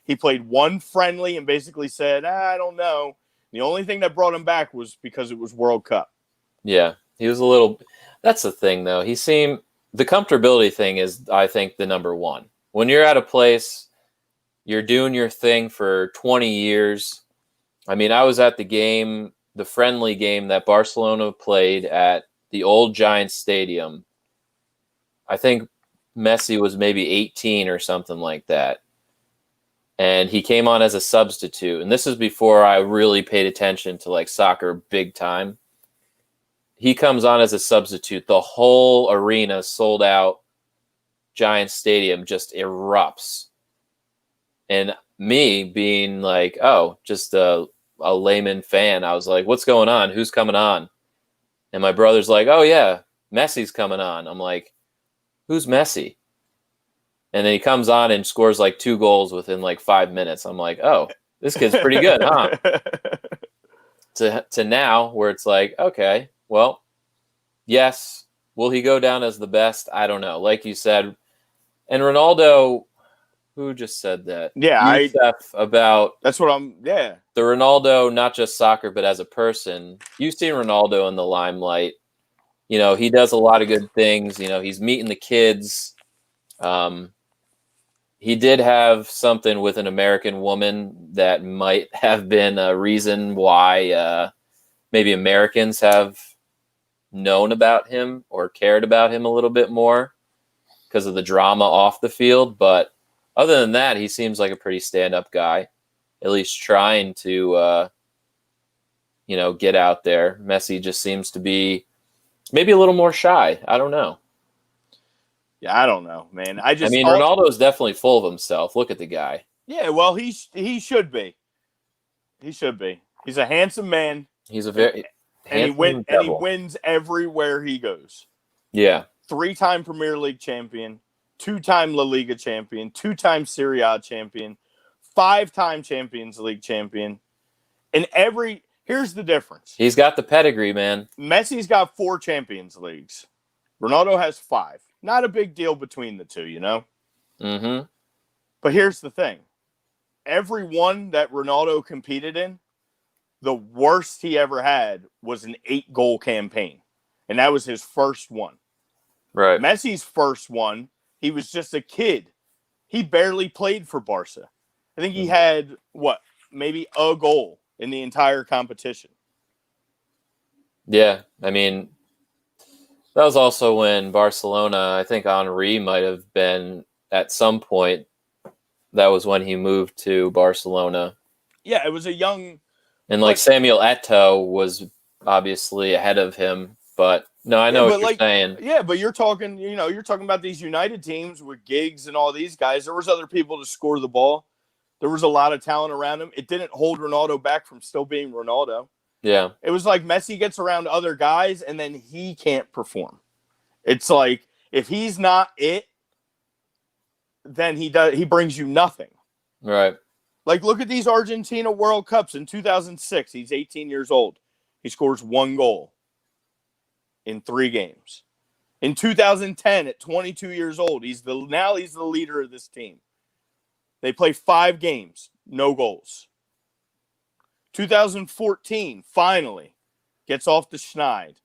He played one friendly and basically said, I don't know. The only thing that brought him back was because it was World Cup. Yeah, he was a little. That's the thing, though. The comfortability thing is, I think, the number one. When you're at a place, you're doing your thing for 20 years. I mean, I was at the friendly game that Barcelona played at the old Giants Stadium. I think Messi was maybe 18 or something like that. And he came on as a substitute. And this is before I really paid attention to like soccer big time. He comes on as a substitute. The whole arena, sold out Giants Stadium, just erupts. And me being like, oh, just a layman fan, I was like, what's going on? Who's coming on? And my brother's like, oh, yeah, Messi's coming on. I'm like, who's Messi? And then he comes on and scores like 2 goals within like 5 minutes. I'm like, oh, this kid's pretty good, huh? To now where it's like, okay, well, yes, will he go down as the best? I don't know. Like you said, and Ronaldo, who just said that? Yeah, about that's what I'm. Yeah, the Ronaldo, not just soccer, but as a person. You've seen Ronaldo in the limelight. You know, he does a lot of good things. You know, he's meeting the kids. He did have something with an American woman that might have been a reason why maybe Americans have known about him or cared about him a little bit more because of the drama off the field. But other than that, he seems like a pretty stand-up guy, at least trying to, get out there. Messi just seems to be maybe a little more shy. I don't know. Yeah, I don't know, man. Ronaldo is definitely full of himself. Look at the guy. Yeah, well, he should be. He should be. He's a handsome man. He's a very and he wins everywhere he goes. Yeah. 3-time Premier League champion, 2-time La Liga champion, 2-time Serie A champion, 5-time Champions League champion. And here's the difference. He's got the pedigree, man. Messi's got 4 Champions Leagues. Ronaldo has 5. Not a big deal between the two, you know? Mm-hmm. But here's the thing. Every one that Ronaldo competed in, the worst he ever had was an 8-goal campaign. And that was his first one. Right. Messi's first one, he was just a kid. He barely played for Barca. I think he had, maybe a goal in the entire competition. Yeah, I mean, that was also when Barcelona, I think Henry might have been at some point. That was when he moved to Barcelona. Yeah, it was a young... And Samuel Eto'o was obviously ahead of him. But, no, I know what you're saying. Yeah, but you're talking about these United teams with Giggs and all these guys. There was other people to score the ball. There was a lot of talent around him. It didn't hold Ronaldo back from still being Ronaldo. Yeah. It was like Messi gets around other guys and then he can't perform. It's like if he's not it, then he brings you nothing. Right. Like look at these Argentina World Cups in 2006. He's 18 years old. He scores 1 goal in 3 games. In 2010 at 22 years old, he's the leader of this team. They play 5 games, no goals. 2014, finally, gets off the schneid.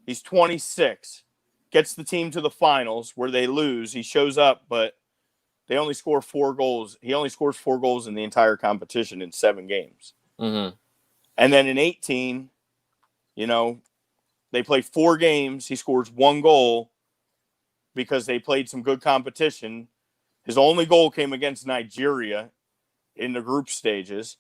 He's 26, gets the team to the finals where they lose. He shows up, but they only score 4 goals. He only scores 4 goals in the entire competition in 7 games. Mm-hmm. And then in 18, they play 4 games. He scores 1 goal because they played some good competition. His only goal came against Nigeria in the group stages.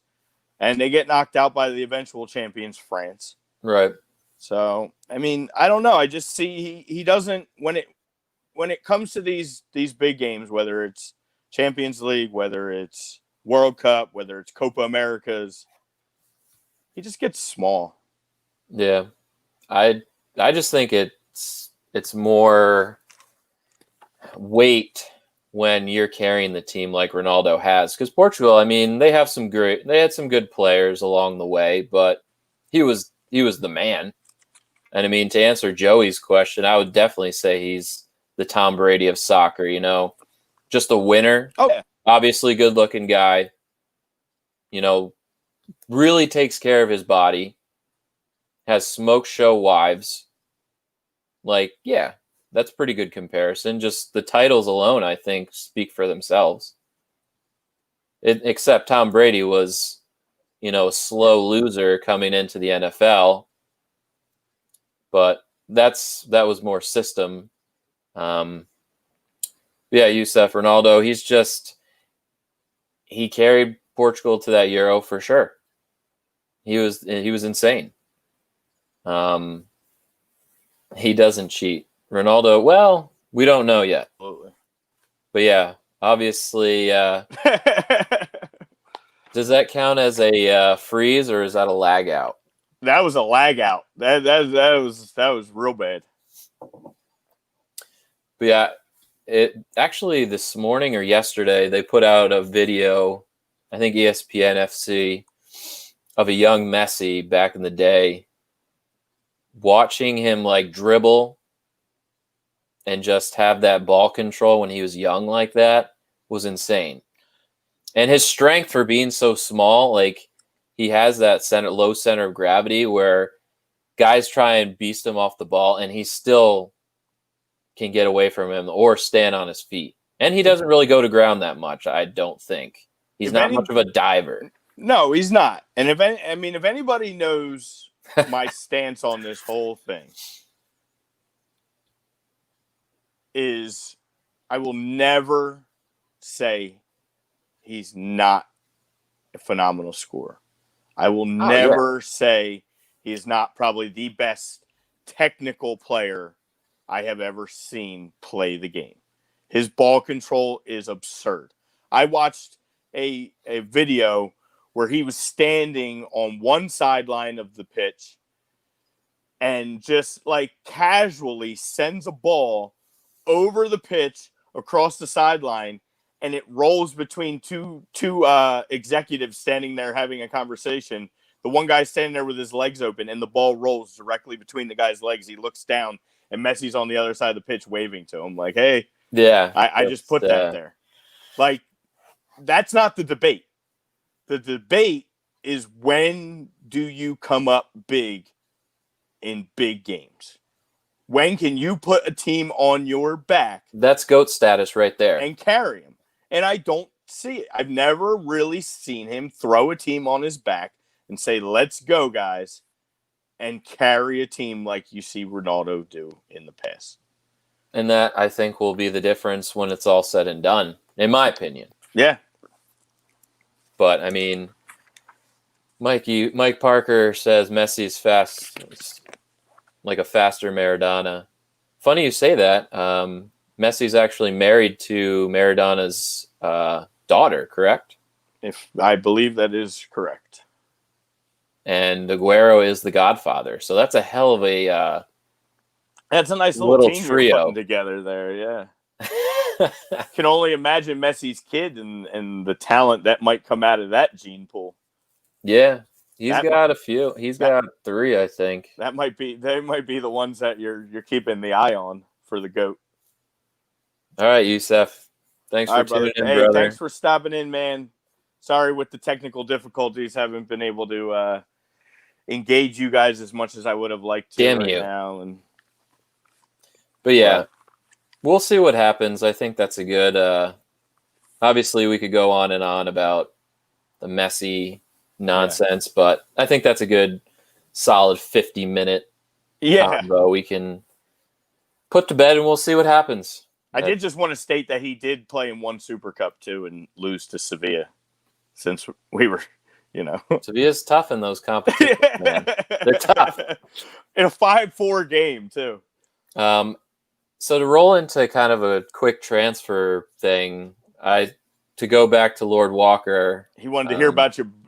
and they get knocked out by the eventual champions, France. Right. So, I mean, I don't know. I just see he doesn't when it comes to these big games, whether it's Champions League, whether it's World Cup, whether it's Copa Americas, he just gets small. Yeah. I just think it's more weight when you're carrying the team like Ronaldo has. Because Portugal, I mean, they had some good players along the way, but he was the man. And I mean, to answer Joey's question, I would definitely say he's the Tom Brady of soccer, just a winner. Oh, yeah. Obviously good looking guy, really takes care of his body, has smoke show wives. Like, yeah, that's pretty good comparison. Just the titles alone, I think, speak for themselves. Except Tom Brady was, a slow loser coming into the NFL. But that was more system. Yeah, Youssef Ronaldo, he carried Portugal to that Euro for sure. He was insane. He doesn't cheat. Ronaldo, well, we don't know yet. Absolutely. But yeah, obviously, does that count as a freeze or is that a lag out? That was a lag out. That was real bad. But yeah, it actually this morning or yesterday they put out a video, I think ESPN FC, of a young Messi back in the day, watching him like dribble and just have that ball control when he was young like that was insane. And his strength for being so small, like he has that low center of gravity where guys try and beast him off the ball and he still can get away from him or stand on his feet. And he doesn't really go to ground that much, I don't think. He's not much of a diver. No, he's not. And if anybody knows my stance on this whole thing, is I will never say he's not a phenomenal scorer. I will never say he is not probably the best technical player I have ever seen play the game. His ball control is absurd. I watched a video where he was standing on one sideline of the pitch and just like casually sends a ball over the pitch across the sideline, and it rolls between two executives standing there having a conversation. The one guy's standing there with his legs open, and the ball rolls directly between the guy's legs. He looks down, and Messi's on the other side of the pitch waving to him like, hey, yeah, I just put that there. Like, that's not the debate. The debate is, when do you come up big in big games? When can you put a team on your back? That's GOAT status right there. And carry him. And I don't see it. I've never really seen him throw a team on his back and say, let's go, guys, and carry a team like you see Ronaldo do in the past. And that, I think, will be the difference when it's all said and done, in my opinion. Yeah. But, I mean, Mike Parker says Messi's fast, like a faster Maradona. Funny you say that. Messi's actually married to Maradona's daughter, correct? If I believe that is correct. And Aguero is the godfather. So that's a hell of a that's a nice little team trio you're putting together there, yeah. Can only imagine Messi's kid and the talent that might come out of that gene pool. Yeah. He's got a few. He's got 3, I think. They might be the ones that you're keeping the eye on for the GOAT. All right, Youssef. Thanks for tuning in, brother. Thanks for stopping in, man. Sorry with the technical difficulties, haven't been able to engage you guys as much as I would have liked to now. But yeah, we'll see what happens. I think that's a good. Obviously, we could go on and on about the Messi nonsense, but I think that's a good, solid 50-minute combo we can put to bed, and we'll see what happens. I did just want to state that he did play in one Super Cup too and lose to Sevilla, since we were, Sevilla's tough in those competitions, man. They're tough. In a 5-4 game, too. So to roll into kind of a quick transfer thing, to go back to Lord Walker. He wanted to hear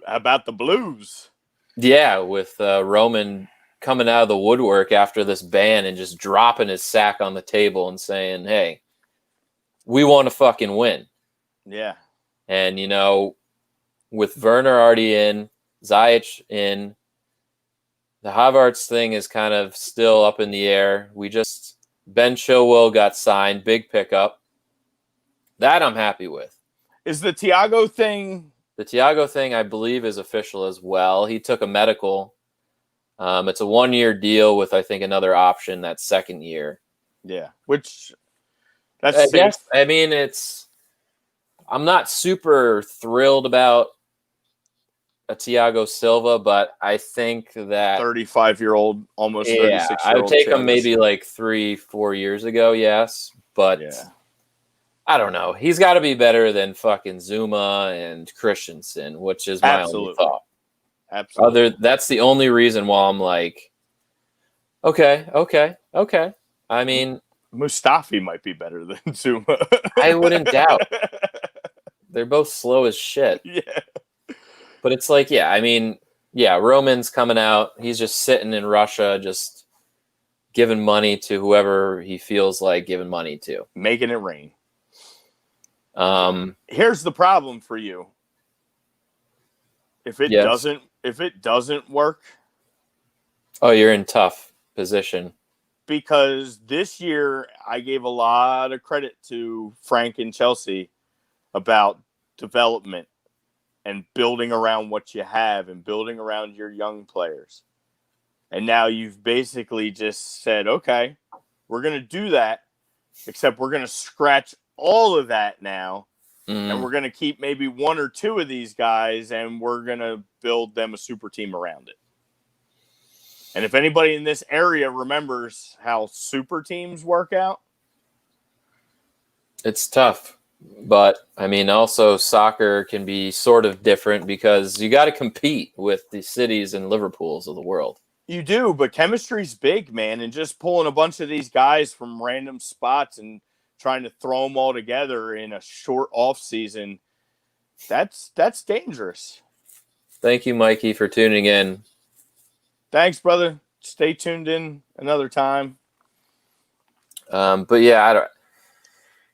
about the Blues. Yeah, with Roman coming out of the woodwork after this ban and just dropping his sack on the table and saying, hey, we want to fucking win. Yeah. And, with Werner already in, Ziyech in, the Havertz thing is kind of still up in the air. Ben Chilwell got signed, big pickup. That I'm happy with. Is the Thiago thing? The Thiago thing, I believe, is official as well. He took a medical. It's a 1-year deal with, I think, another option that second year. Yeah, which that's safe. I mean, I'm not super thrilled about a Thiago Silva, but I think that 35-year-old, almost 36-year-old. I would take him maybe like 3-4 years ago, yes, but I don't know. He's got to be better than fucking Zuma and Christensen, which is my only thought. Absolutely. That's the only reason why I'm like, okay. I mean, Mustafi might be better than Zuma. I wouldn't doubt. They're both slow as shit. Yeah. But it's like, Roman's coming out. He's just sitting in Russia, just giving money to whoever he feels like giving money to. Making it rain. Here's the problem for you. If it doesn't work. Oh, you're in tough position. Because this year I gave a lot of credit to Frank and Chelsea about development and building around what you have and building around your young players. And now you've basically just said, okay, we're going to do that, except we're going to scratch all of that now. And we're going to keep maybe 1 or 2 of these guys, and we're going to build them a super team around it. And if anybody in this area remembers how super teams work out, it's tough. But, I mean, also soccer can be sort of different because you got to compete with the cities and Liverpools of the world. You do, but chemistry's big, man. And just pulling a bunch of these guys from random spots and trying to throw them all together in a short off season, that's dangerous. Thank you, Mikey, for tuning in. Thanks, brother. Stay tuned in another time. But yeah,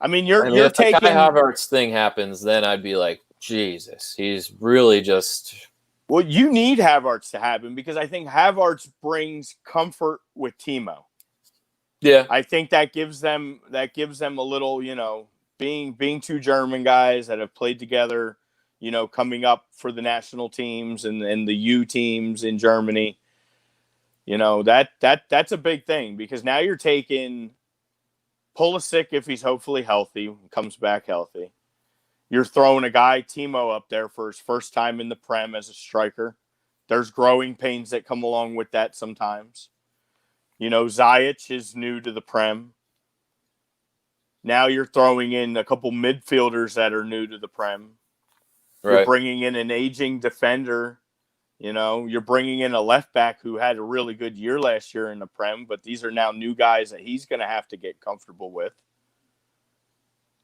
you're if taking the Kai Havertz thing happens, then I'd be like, Jesus, he's really just. Well, you need Havertz to happen because I think Havertz brings comfort with Timo. Yeah, I think that gives them a little, being 2 German guys that have played together, coming up for the national teams and the U teams in Germany. That's a big thing because now you're taking Pulisic if he's hopefully healthy, comes back healthy. You're throwing a guy, Timo, up there for his first time in the Prem as a striker. There's growing pains that come along with that sometimes. Ziyech is new to the Prem. Now you're throwing in a couple midfielders that are new to the Prem. Right. You're bringing in an aging defender. You're bringing in a left back who had a really good year last year in the Prem, but these are now new guys that he's going to have to get comfortable with.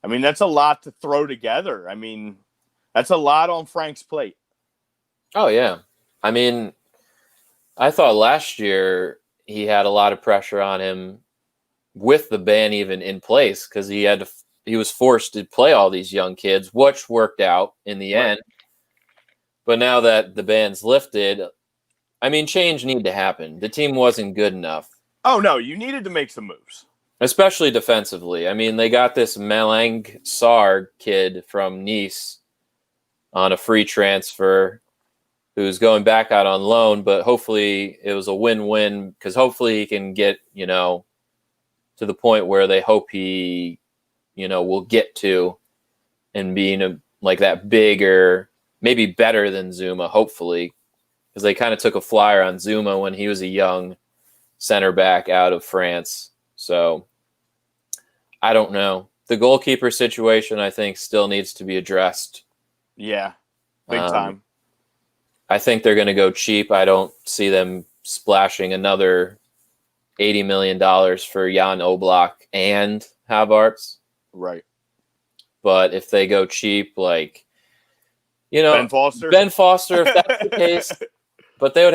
I mean, that's a lot to throw together. I mean, that's a lot on Frank's plate. Oh, yeah. I mean, I thought last year he had a lot of pressure on him with the ban even in place because he was forced to play all these young kids, which worked out in the end. But now that the ban's lifted, I mean, change needed to happen. The team wasn't good enough. Oh, no, you needed to make some moves. Especially defensively. I mean, they got this Malang Sarr kid from Nice on a free transfer who's going back out on loan, but hopefully it was a win-win because hopefully he can get, to the point where they hope he, will get to and being like that bigger, maybe better than Zuma, hopefully, because they kind of took a flyer on Zuma when he was a young center back out of France. So I don't know. The goalkeeper situation, I think, still needs to be addressed. Yeah, big time. I think they're going to go cheap. I don't see them splashing another $80 million for Jan Oblak and Havertz. Right. But if they go cheap, like, Ben Foster, if that's the case, but they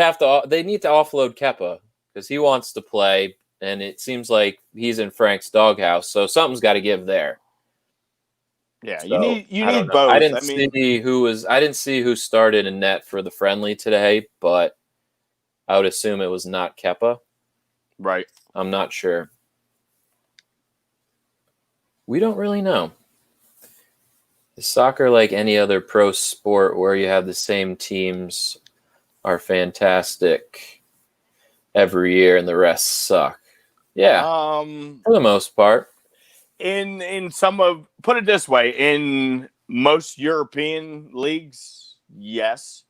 need to offload Kepa because he wants to play, and it seems like he's in Frank's doghouse, so something's got to give there. Yeah, So, you need both. I didn't see who started in net for the friendly today, but I would assume it was not Kepa. Right. I'm not sure. We don't really know. Is soccer like any other pro sport where you have the same teams are fantastic every year and the rest suck? Yeah. For the most part. In some of, put it this way, in most European leagues, yes.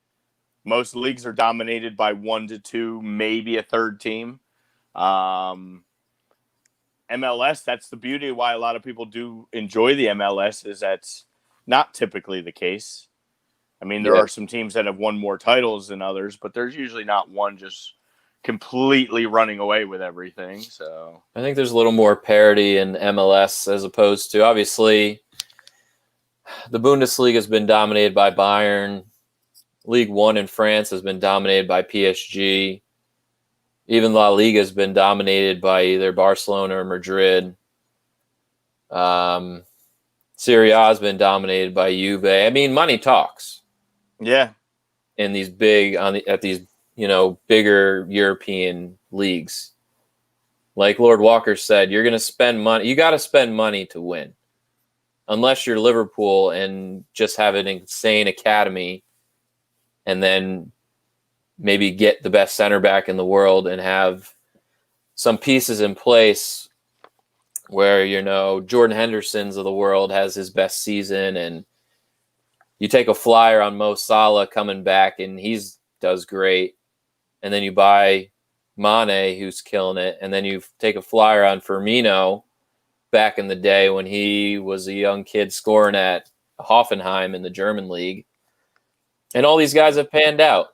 Most leagues are dominated by 1 to 2, maybe a third team. MLS, that's the beauty of why a lot of people do enjoy the MLS, is that's not typically the case. I mean, there are some teams that have won more titles than others, but there's usually not one just completely running away with everything. So I think there's a little more parity in MLS as opposed to, obviously, the Bundesliga has been dominated by Bayern. League One in France has been dominated by PSG. Even La Liga has been dominated by either Barcelona or Madrid. Serie A has been dominated by Juve. I mean, money talks. Yeah. In these bigger European leagues. Like Lord Walker said, you're going to spend money. You got to spend money to win. Unless you're Liverpool and just have an insane academy and then maybe get the best center back in the world and have some pieces in place where, Jordan Henderson's of the world has his best season, and you take a flyer on Mo Salah coming back and does great. And then you buy Mane, who's killing it. And then you take a flyer on Firmino back in the day when he was a young kid scoring at Hoffenheim in the German league. And all these guys have panned out.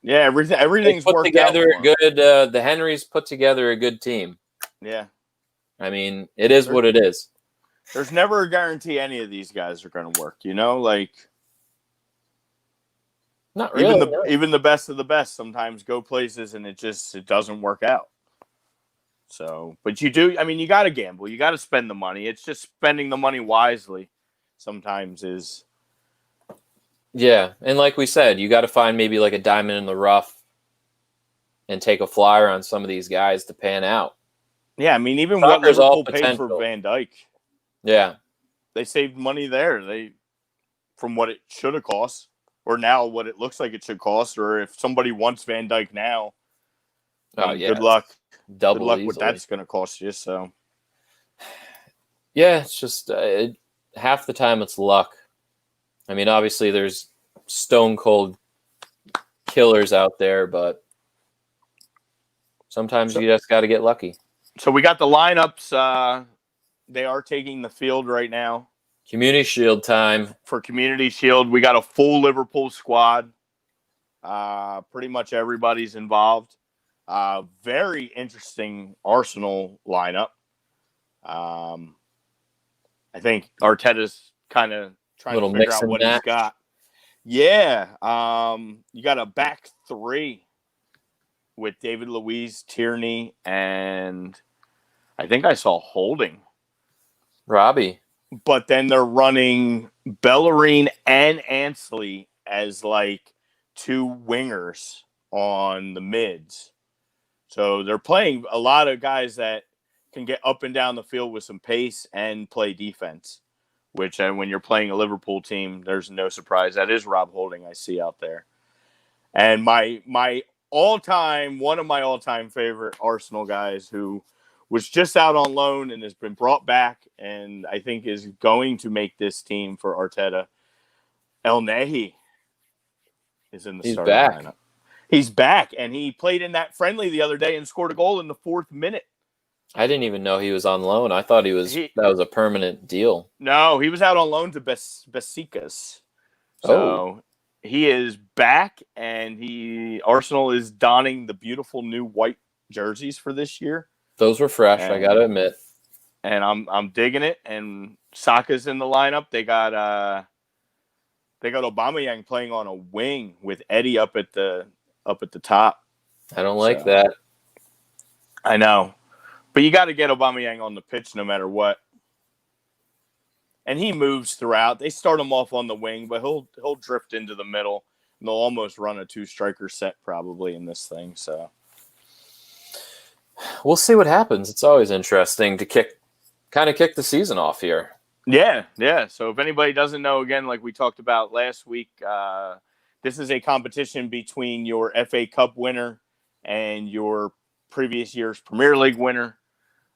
Everything's put worked together out. The Henrys put together a good team. Yeah. I mean, it is what it is. There's never a guarantee any of these guys are going to work, Not really. Even the best of the best sometimes go places and it doesn't work out. So, but you got to gamble. You got to spend the money. It's just spending the money wisely sometimes is. Yeah, and like we said, you got to find maybe like a diamond in the rough and take a flyer on some of these guys to pan out. Yeah, I mean, even what Liverpool paid for Van Dijk. Yeah. They saved money there. From what it should have cost, or now what it looks like it should cost, or if somebody wants Van Dijk now, good luck. Double good luck easily. What that's going to cost you. So, yeah, it's just half the time it's luck. I mean, obviously there's stone cold killers out there, but sometimes you just got to get lucky. So we got the lineups. They are taking the field right now. Community Shield time. For Community Shield, we got a full Liverpool squad. Pretty much everybody's involved. Very interesting Arsenal lineup. I think Arteta's kind of trying to figure out what he's got. Yeah. You got a back three with David Luiz, Tierney, and I think I saw Holding. Robbie. But then they're running Bellerin and Ansley as like two wingers on the mids. So they're playing a lot of guys that can get up and down the field with some pace and play defense, which when you're playing a Liverpool team, there's no surprise. That is Rob Holding I see out there. And one of my all-time favorite Arsenal guys who was just out on loan and has been brought back and I think is going to make this team for Arteta. El Nahi is in the starting lineup. He's back, and he played in that friendly the other day and scored a goal in the 4th minute. I didn't even know he was on loan. I thought that was a permanent deal. No, he was out on loan to Besiktas. So he is back, and Arsenal is donning the beautiful new white jerseys for this year. Those were fresh, I got to admit. And I'm digging it. And Saka's in the lineup. They got Aubameyang playing on a wing with Eddie up at the top. I don't like that. I know. But you got to get Aubameyang on the pitch no matter what. And he moves throughout. They start him off on the wing, but he'll drift into the middle. And they'll almost run a 2-striker set probably in this thing. So we'll see what happens. It's always interesting to kick the season off here. Yeah. So if anybody doesn't know, again, like we talked about last week, this is a competition between your FA Cup winner and your previous year's Premier League winner.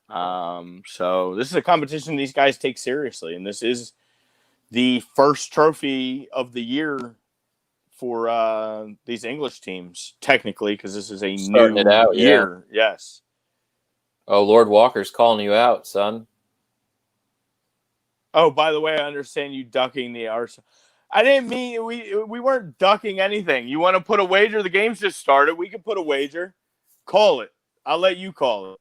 So this is a competition these guys take seriously, and this is the first trophy of the year for these English teams, technically, because this is a Starting new out, year. Yeah. Yes. Oh, Lord Walker's calling you out, son. Oh, by the way, I understand you ducking the Arsenal. I didn't mean we weren't ducking anything. You want to put a wager? The game's just started. We can put a wager. Call it. I'll let you call it.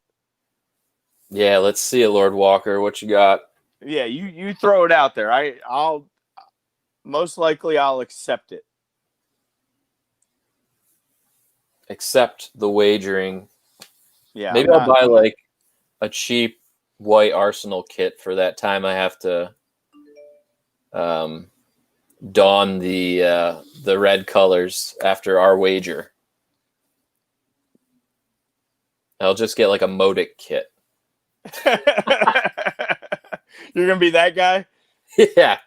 Yeah, let's see it, Lord Walker. What you got? Yeah, you throw it out there. I'll most likely I'll accept it. Accept the wagering. Yeah. Maybe I'll buy like a cheap white Arsenal kit for that time I have to don the red colors after our wager. I'll just get like a Modic kit. You're gonna be that guy? Yeah.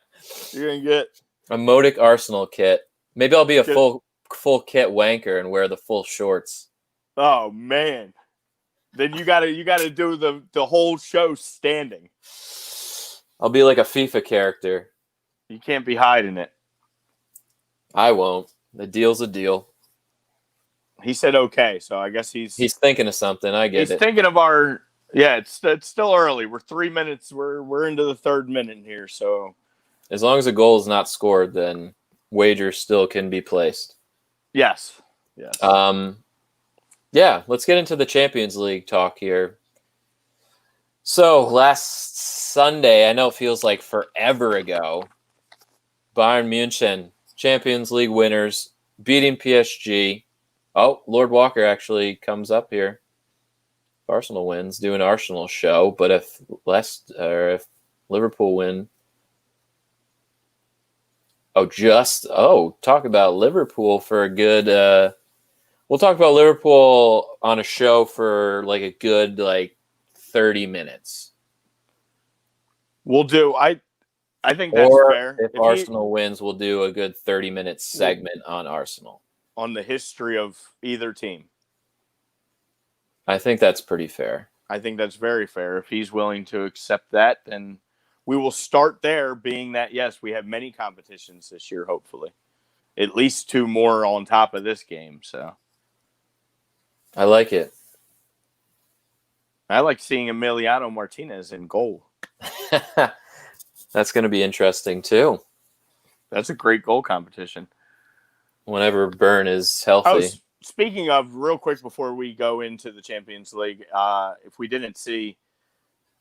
You're gonna get a Modic Arsenal kit. Maybe I'll be a full kit wanker and wear the full shorts. Oh man. Then you gotta do the whole show standing. I'll be like a FIFA character. You can't be hiding it. I won't. The deal's a deal. He said okay, so I guess he's thinking of something. I get it. He's thinking of our. Yeah, it's still early. We're 3 minutes. We're into the third minute here. So as long as a goal is not scored, then wagers still can be placed. Yes. Yeah. Let's get into the Champions League talk here. So last Sunday, I know it feels like forever ago, Bayern Munich, Champions League winners, beating PSG. Oh, Lord Walker actually comes up here. Arsenal wins, do an Arsenal show, but if Liverpool win, talk about Liverpool for a good. We'll talk about Liverpool on a show for like a good 30 minutes. We'll do. I think that's fair. If Arsenal wins, we'll do a good 30-minute segment on Arsenal. On the history of either team. I think that's pretty fair. I think that's very fair. If he's willing to accept that, then we will start there, being that, yes, we have many competitions this year, hopefully. At least 2 more on top of this game. So I like it. I like seeing Emiliano Martinez in goal. That's going to be interesting, too. That's a great goal competition. Whenever Burn is healthy. Speaking of, real quick before we go into the Champions League, if we didn't see,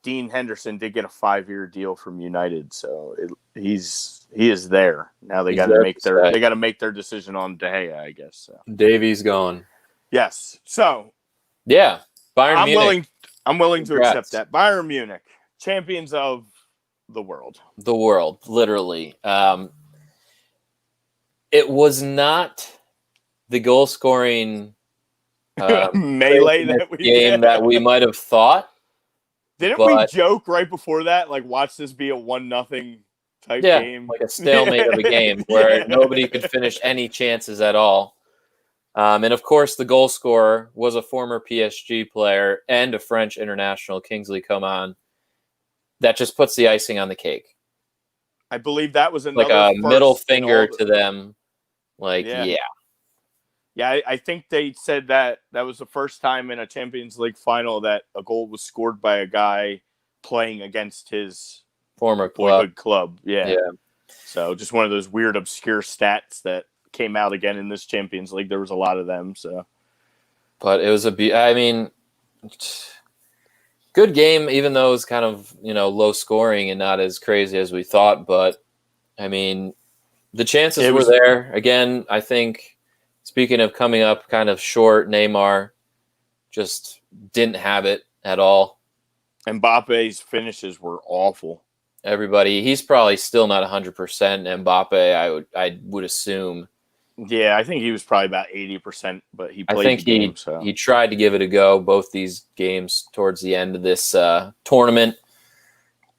Dean Henderson did get a 5-year deal from United, so he is there now. They got to make their decision on De Gea, I guess. So. Davies gone. Yes. So yeah, Bayern Munich. I'm willing to accept that. Bayern Munich, champions of the world. The world, literally. It was not the goal scoring melee that we might have thought. Didn't we joke right before that? Like, watch this be a 1-0 type game, like a stalemate of a game where nobody could finish any chances at all. And of course, the goal scorer was a former PSG player and a French international, Kingsley Coman. That just puts the icing on the cake. I believe that was another like a middle finger to them. Yeah, I think they said that was the first time in a Champions League final that a goal was scored by a guy playing against his former boyhood club. Yeah. So just one of those weird, obscure stats that came out again in this Champions League. There was a lot of them. So, but it was good game, even though it was kind of, low scoring and not as crazy as we thought. But I mean, the chances were there. Again, I think, speaking of coming up kind of short, Neymar just didn't have it at all. Mbappe's finishes were awful. He's probably still not 100% Mbappe, I would assume. Yeah, I think he was probably about 80%, but he played the game. So he tried to give it a go both these games towards the end of this tournament,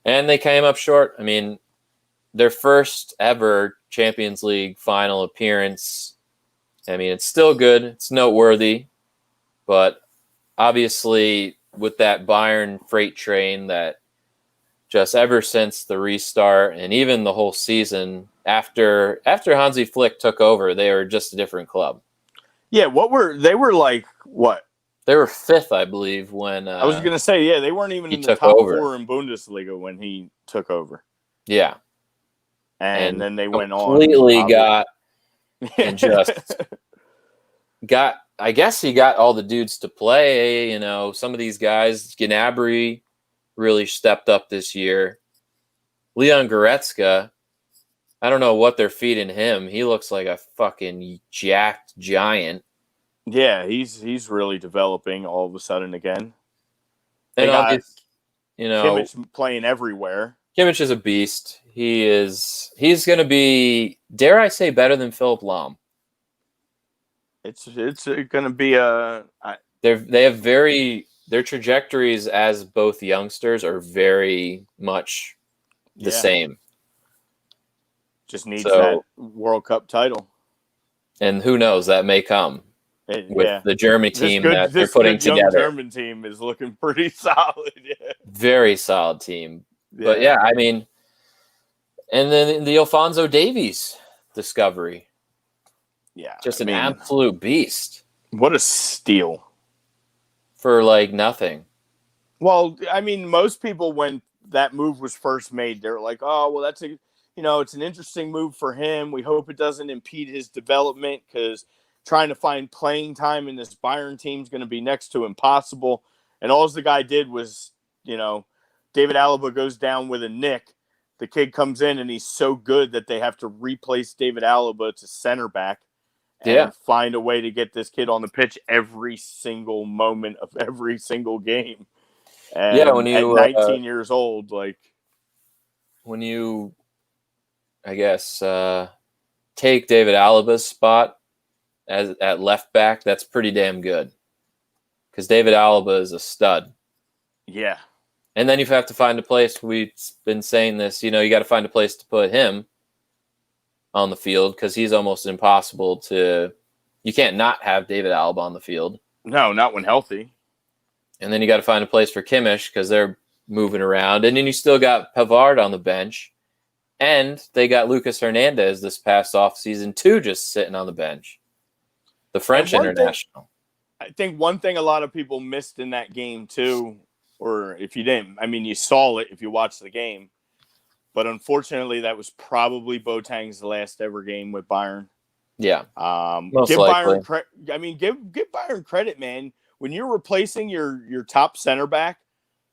and they came up short. I mean, their first ever Champions League final appearance. I mean, it's still good. It's noteworthy, but obviously with that Bayern freight train that just ever since the restart and even the whole season after Hansi Flick took over, they were just a different club. Yeah, they were like what? They were fifth, I believe, when I was going to say, yeah, they weren't even in the top four in Bundesliga when he took over. Yeah. And then they went on. Completely got and just got, I guess he got all the dudes to play. Some of these guys, Gnabry really stepped up this year. Leon Goretzka, I don't know what they're feeding him. He looks like a fucking jacked giant. Yeah, he's really developing all of a sudden again. And Kimmich playing everywhere. Kimmich is a beast. He's going to be, dare I say, better than Philip Lahm. It's going to be their trajectories as both youngsters are very much the same. Just needs that World Cup title. And who knows, that may come with the German team that they're putting together. Young German team is looking pretty solid. Yeah. Very solid team. Yeah. But yeah, I mean, and then the Alphonso Davies discovery. Yeah. Just an absolute beast. What a steal. For like nothing. Well, I mean, most people, when that move was first made, they're like, oh, well, that's it's an interesting move for him. We hope it doesn't impede his development because trying to find playing time in this Bayern team is going to be next to impossible. And all the guy did was, David Alaba goes down with a nick. The kid comes in and he's so good that they have to replace David Alaba to center back and find a way to get this kid on the pitch every single moment of every single game. And when you at 19 years old, when you, I guess, take David Alaba's spot at left back, that's pretty damn good. Because David Alaba is a stud. Yeah. And then you have to find a place. We've been saying this, you got to find a place to put him on the field because he's almost impossible to. You can't not have David Alaba on the field. No, not when healthy. And then you got to find a place for Kimmich because they're moving around. And then you still got Pavard on the bench. And they got Lucas Hernandez this past offseason too, just sitting on the bench. The French international. I think one thing a lot of people missed in that game too, or if you didn't, you saw it if you watched the game. But unfortunately, that was probably Boateng's last ever game with Bayern. Yeah, most likely. Give Bayern credit, man. When you're replacing your top center back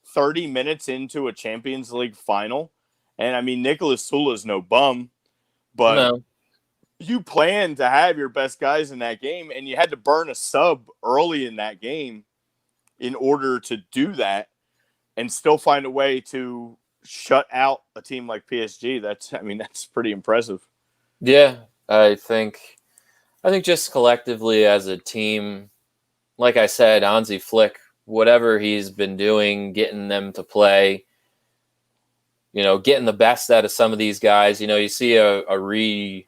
30 minutes into a Champions League final, and Nicolas Sula's no bum, but you plan to have your best guys in that game, and you had to burn a sub early in that game in order to do that, and still find a way to shut out a team like PSG. That's pretty impressive. Yeah, I think just collectively as a team, like I said, Hansi Flick, whatever he's been doing, getting them to play, getting the best out of some of these guys. You see Thomas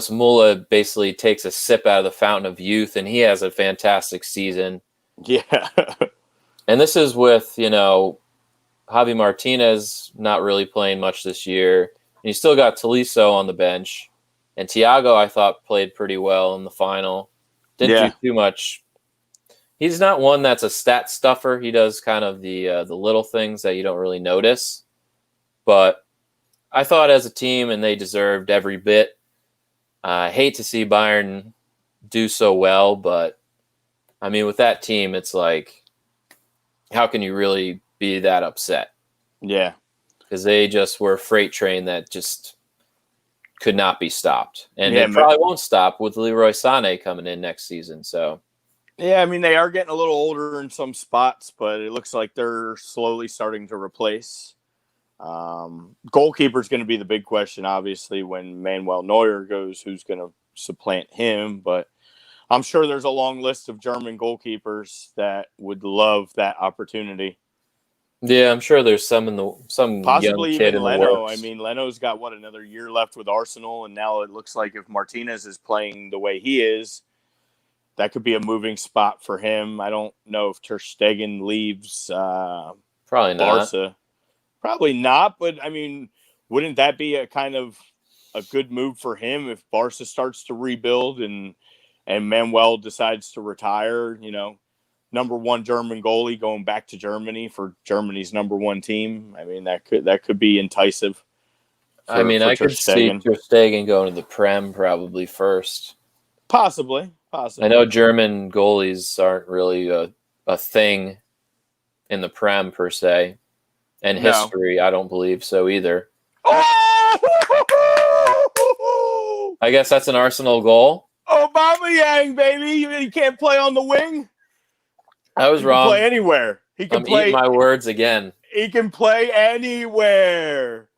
Müller basically takes a sip out of the fountain of youth, and he has a fantastic season. Yeah. And this is with, Javi Martinez not really playing much this year. And you still got Tolisso on the bench. And Thiago, I thought, played pretty well in the final. Didn't do too much. He's not one that's a stat stuffer. He does kind of the little things that you don't really notice. But I thought as a team, and they deserved every bit. I hate to see Bayern do so well, but I mean, with that team, it's like, how can you really be that upset? Yeah. Because they just were a freight train that just could not be stopped. And Yeah, it probably won't stop with Leroy Sané coming in next season. So, yeah, I mean, they are getting a little older in some spots, but it looks like they're slowly starting to replace. Goalkeeper is going to be the big question, obviously, when Manuel Neuer goes, who's going to supplant him. But I'm sure there's a long list of German goalkeepers that would love that opportunity. yeah, I'm sure there's some young Possibly kid even in the Leno. I works. mean, Leno's got, another year left with Arsenal, and now it looks like if Martinez is playing the way he is, that could be a moving spot for him. I don't know if Ter Stegen leaves Probably not. Barca. Probably not, but I mean, wouldn't that be a kind of a good move for him if Barca starts to rebuild and Manuel decides to retire? Number one German goalie going back to Germany for Germany's number one team. I mean, that could be enticing. I mean, I Ter could see Stegen. Ter Stegen going to the Prem probably first. Possibly. I know German goalies aren't really a thing in the Prem per se. And No. history, I don't believe so either. Oh! I guess that's an Arsenal goal. Aubameyang, baby. You can't play on the wing. I was wrong. Play anywhere. He can play. Eating my words again. He can play anywhere.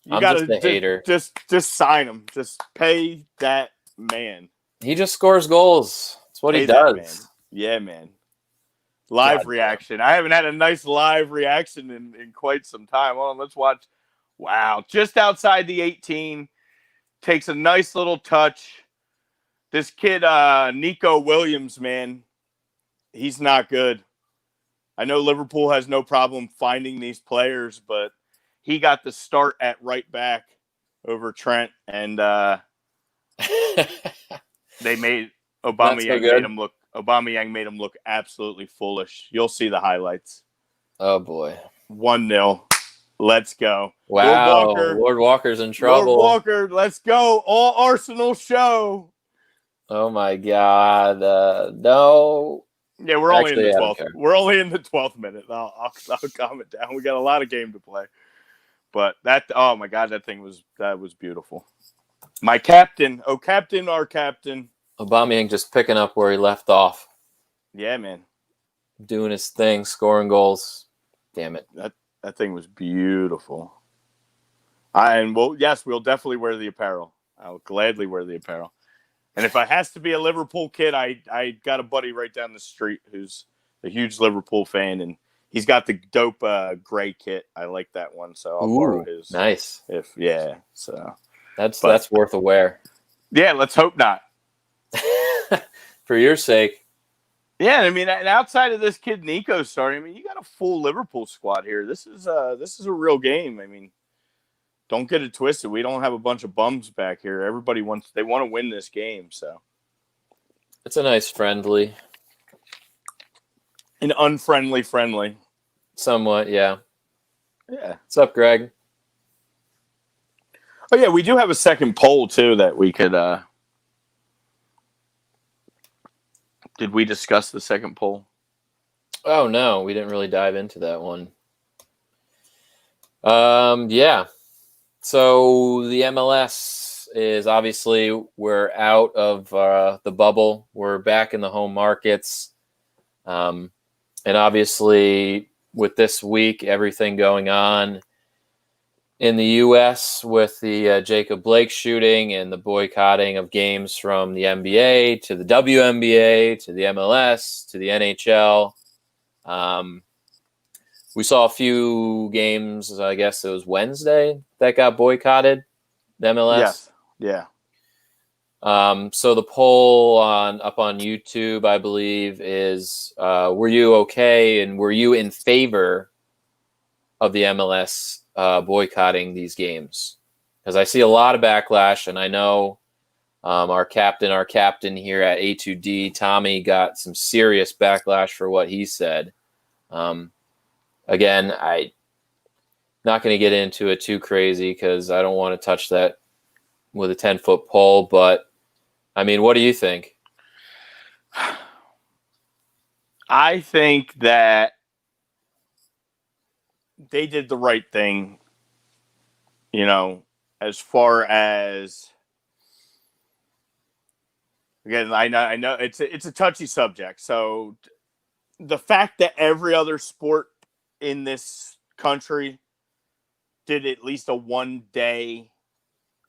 I'm just a hater. Just sign him. Just pay that man. He just scores goals. That's what he does. Man. Yeah, man. Live reaction. I haven't had a nice live reaction in quite some time. Hold on, let's watch. Wow. Just outside the 18. Takes a nice little touch. This kid, Nico Williams, man, he's not good. I know Liverpool has no problem finding these players, but he got the start at right back over Trent, and they made Aubameyang made him look absolutely foolish. You'll see the highlights. Oh boy. 1-0. Let's go. Wow. Lord Walker's in trouble. Lord Walker, let's go. All Arsenal show. Oh my God. No. Yeah, we're only in the 12th. We're only in the 12th minute. I'll calm it down. We got a lot of game to play. But oh my God, that was beautiful. My captain, our captain. Aubameyang just picking up where he left off. Yeah, man. Doing his thing, scoring goals. Damn it. That thing was beautiful. We'll definitely wear the apparel. I'll gladly wear the apparel. And if it has to be a Liverpool kid, I got a buddy right down the street who's a huge Liverpool fan, and he's got the dope gray kit. I like that one, so I'll borrow his. Nice. So that's worth a wear. Yeah, let's hope not. For your sake. Yeah, I mean, outside of this kid Nico starting, I mean, you got a full Liverpool squad here. This is a real game. I mean, don't get it twisted. We don't have a bunch of bums back here. Everybody want to win this game, so it's a nice friendly. An unfriendly friendly. Somewhat, yeah. Yeah. What's up, Greg? Oh yeah, we do have a second poll too that we could Did we discuss the second poll? Oh no, we didn't really dive into that one. Yeah. So the MLS is obviously we're out of the bubble. We're back in the home markets. And obviously with this week, everything going on in the U.S. with the Jacob Blake shooting and the boycotting of games from the NBA to the WNBA to the MLS to the NHL. We saw a few games, I guess it was Wednesday, that got boycotted, the MLS. Yes. Yeah. So the poll up on YouTube, I believe, is were you okay and were you in favor of the MLS boycotting these games? Because I see a lot of backlash, and I know our captain here at A2D, Tommy, got some serious backlash for what he said. Again, not going to get into it too crazy because I don't want to touch that with a 10-foot pole. But I mean, what do you think? I think that they did the right thing, as far as, again, I know it's a touchy subject. So the fact that every other sport in this country did at least a 1 day,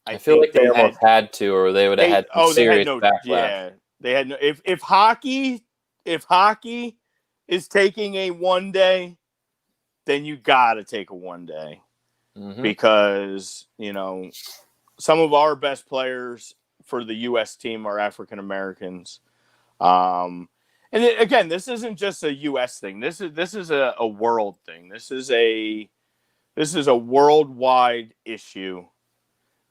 I feel like they almost had to, or they would have had some they had serious no, backlash. yeah, they had no. If hockey is taking a 1 day, then you got to take a 1 day, because some of our best players for the U.S. team are African Americans. Again, this isn't just a U.S. thing. This is a world thing. This is a worldwide issue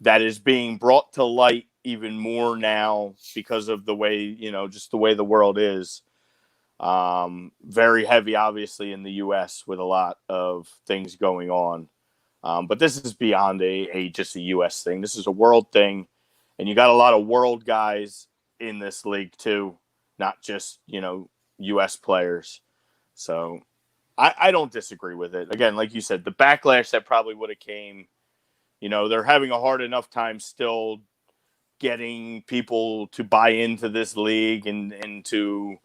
that is being brought to light even more now because of the way, just the way the world is. Very heavy, obviously, in the U.S. with a lot of things going on. But this is beyond just a U.S. thing. This is a world thing. And you got a lot of world guys in this league too, not just, U.S. players. So I don't disagree with it. Again, like you said, the backlash that probably would have came, they're having a hard enough time still getting people to buy into this league, and to,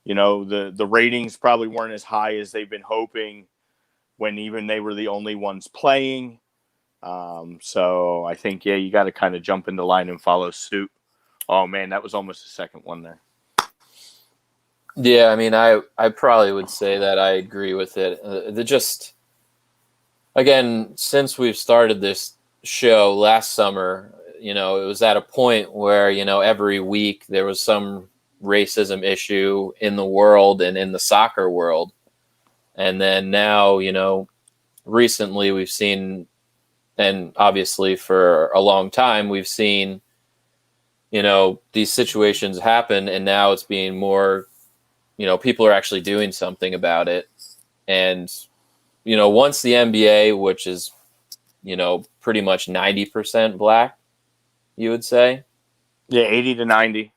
the ratings probably weren't as high as they've been hoping when even they were the only ones playing. So I think, you got to kind of jump into line and follow suit. Oh man, that was almost a second one there. Yeah, I mean, I probably would say that I agree with it. Again, since we've started this show last summer, it was at a point where, every week there was some racism issue in the world and in the soccer world. And then now, recently we've seen, and obviously for a long time, we've seen, these situations happen, and now it's being more, people are actually doing something about it. And, once the NBA, which is, pretty much 90% black, you would say? Yeah, 80 to 90.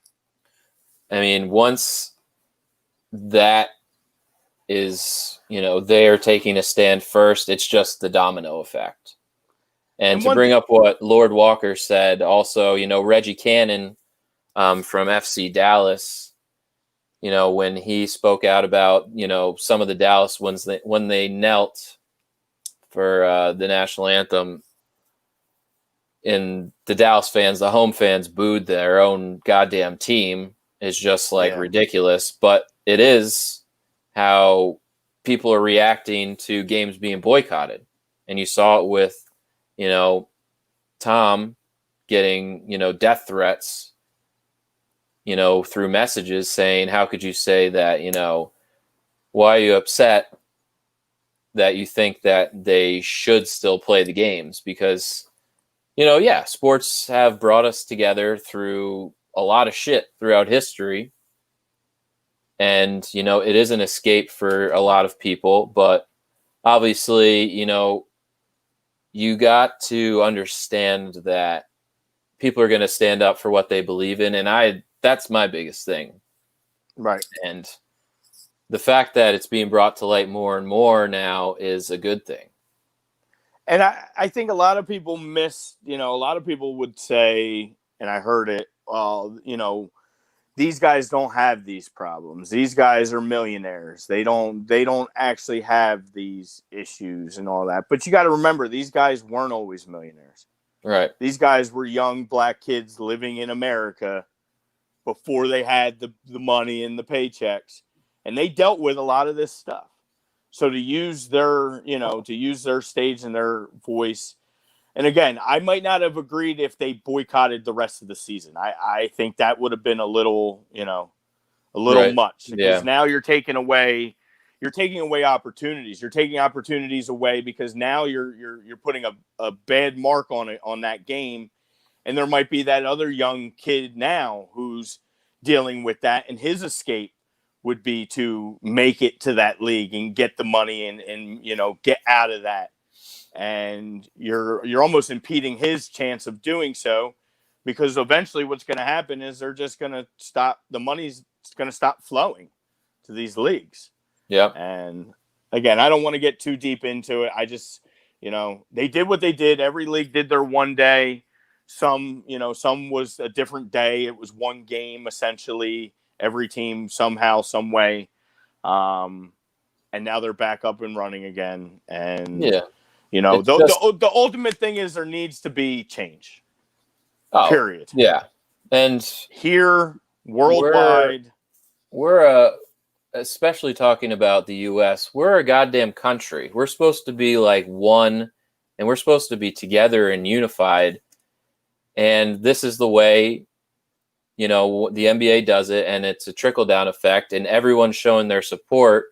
I mean, once that is, they are taking a stand first, it's just the domino effect. And to bring up what Lord Walker said, also, Reggie Cannon from FC Dallas, when he spoke out about, some of the Dallas ones when they knelt for the national anthem, and the Dallas fans, the home fans, booed their own goddamn team, is just ridiculous. But it is how people are reacting to games being boycotted. And you saw it with, Tom getting, death threats, through messages saying, how could you say that, why are you upset that you think that they should still play the games? Because, sports have brought us together through a lot of shit throughout history. And, it is an escape for a lot of people. But obviously, you got to understand that people are going to stand up for what they believe in. And that's my biggest thing. Right. And the fact that it's being brought to light more and more now is a good thing. And I think a lot of people a lot of people would say, and I heard it, these guys don't have these problems. These guys are millionaires. They don't actually have these issues and all that. But you got to remember, these guys weren't always millionaires. Right. These guys were young black kids living in America before they had the money and the paychecks. And they dealt with a lot of this stuff. So to use their stage and their voice. And again, I might not have agreed if they boycotted the rest of the season. I think that would have been a little Right. much, because now you're taking away opportunities. You're taking opportunities away because now you're putting a bad mark on that game. And there might be that other young kid now who's dealing with that, and his escape would be to make it to that league and get the money and get out of that. and you're almost impeding his chance of doing so, because eventually what's going to happen is they're just going to stop. The money's going to stop flowing to these leagues. Yeah. And again, I don't want to get too deep into it. I just, they did what they did. Every league did their one day. Some was a different day. It was one game essentially. Every team somehow, some way. And now they're back up and running again. And yeah, the ultimate thing is there needs to be change. Period. Yeah. And here, worldwide, we're especially talking about the U.S., we're a goddamn country. We're supposed to be like one, and we're supposed to be together and unified. And this is the way, the NBA does it, and it's a trickle-down effect, and everyone's showing their support.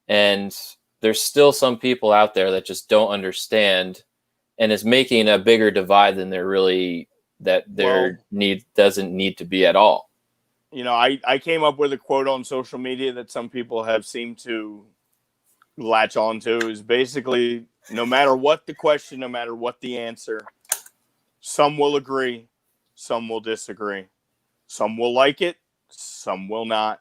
And there's still some people out there that just don't understand, and is making a bigger divide than doesn't need to be at all. I came up with a quote on social media that some people have seemed to latch onto, is basically, no matter what the question, no matter what the answer, some will agree, some will disagree, some will like it, some will not.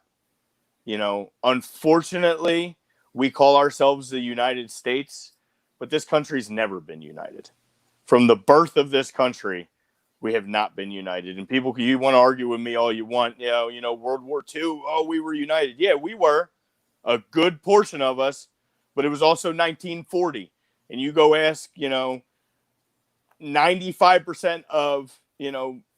Unfortunately, we call ourselves the United States, but this country's never been united. From the birth of this country, we have not been united. And people, you want to argue with me all you want. World War II, we were united. Yeah, we were. A good portion of us. But it was also 1940. And you go ask, 95% of,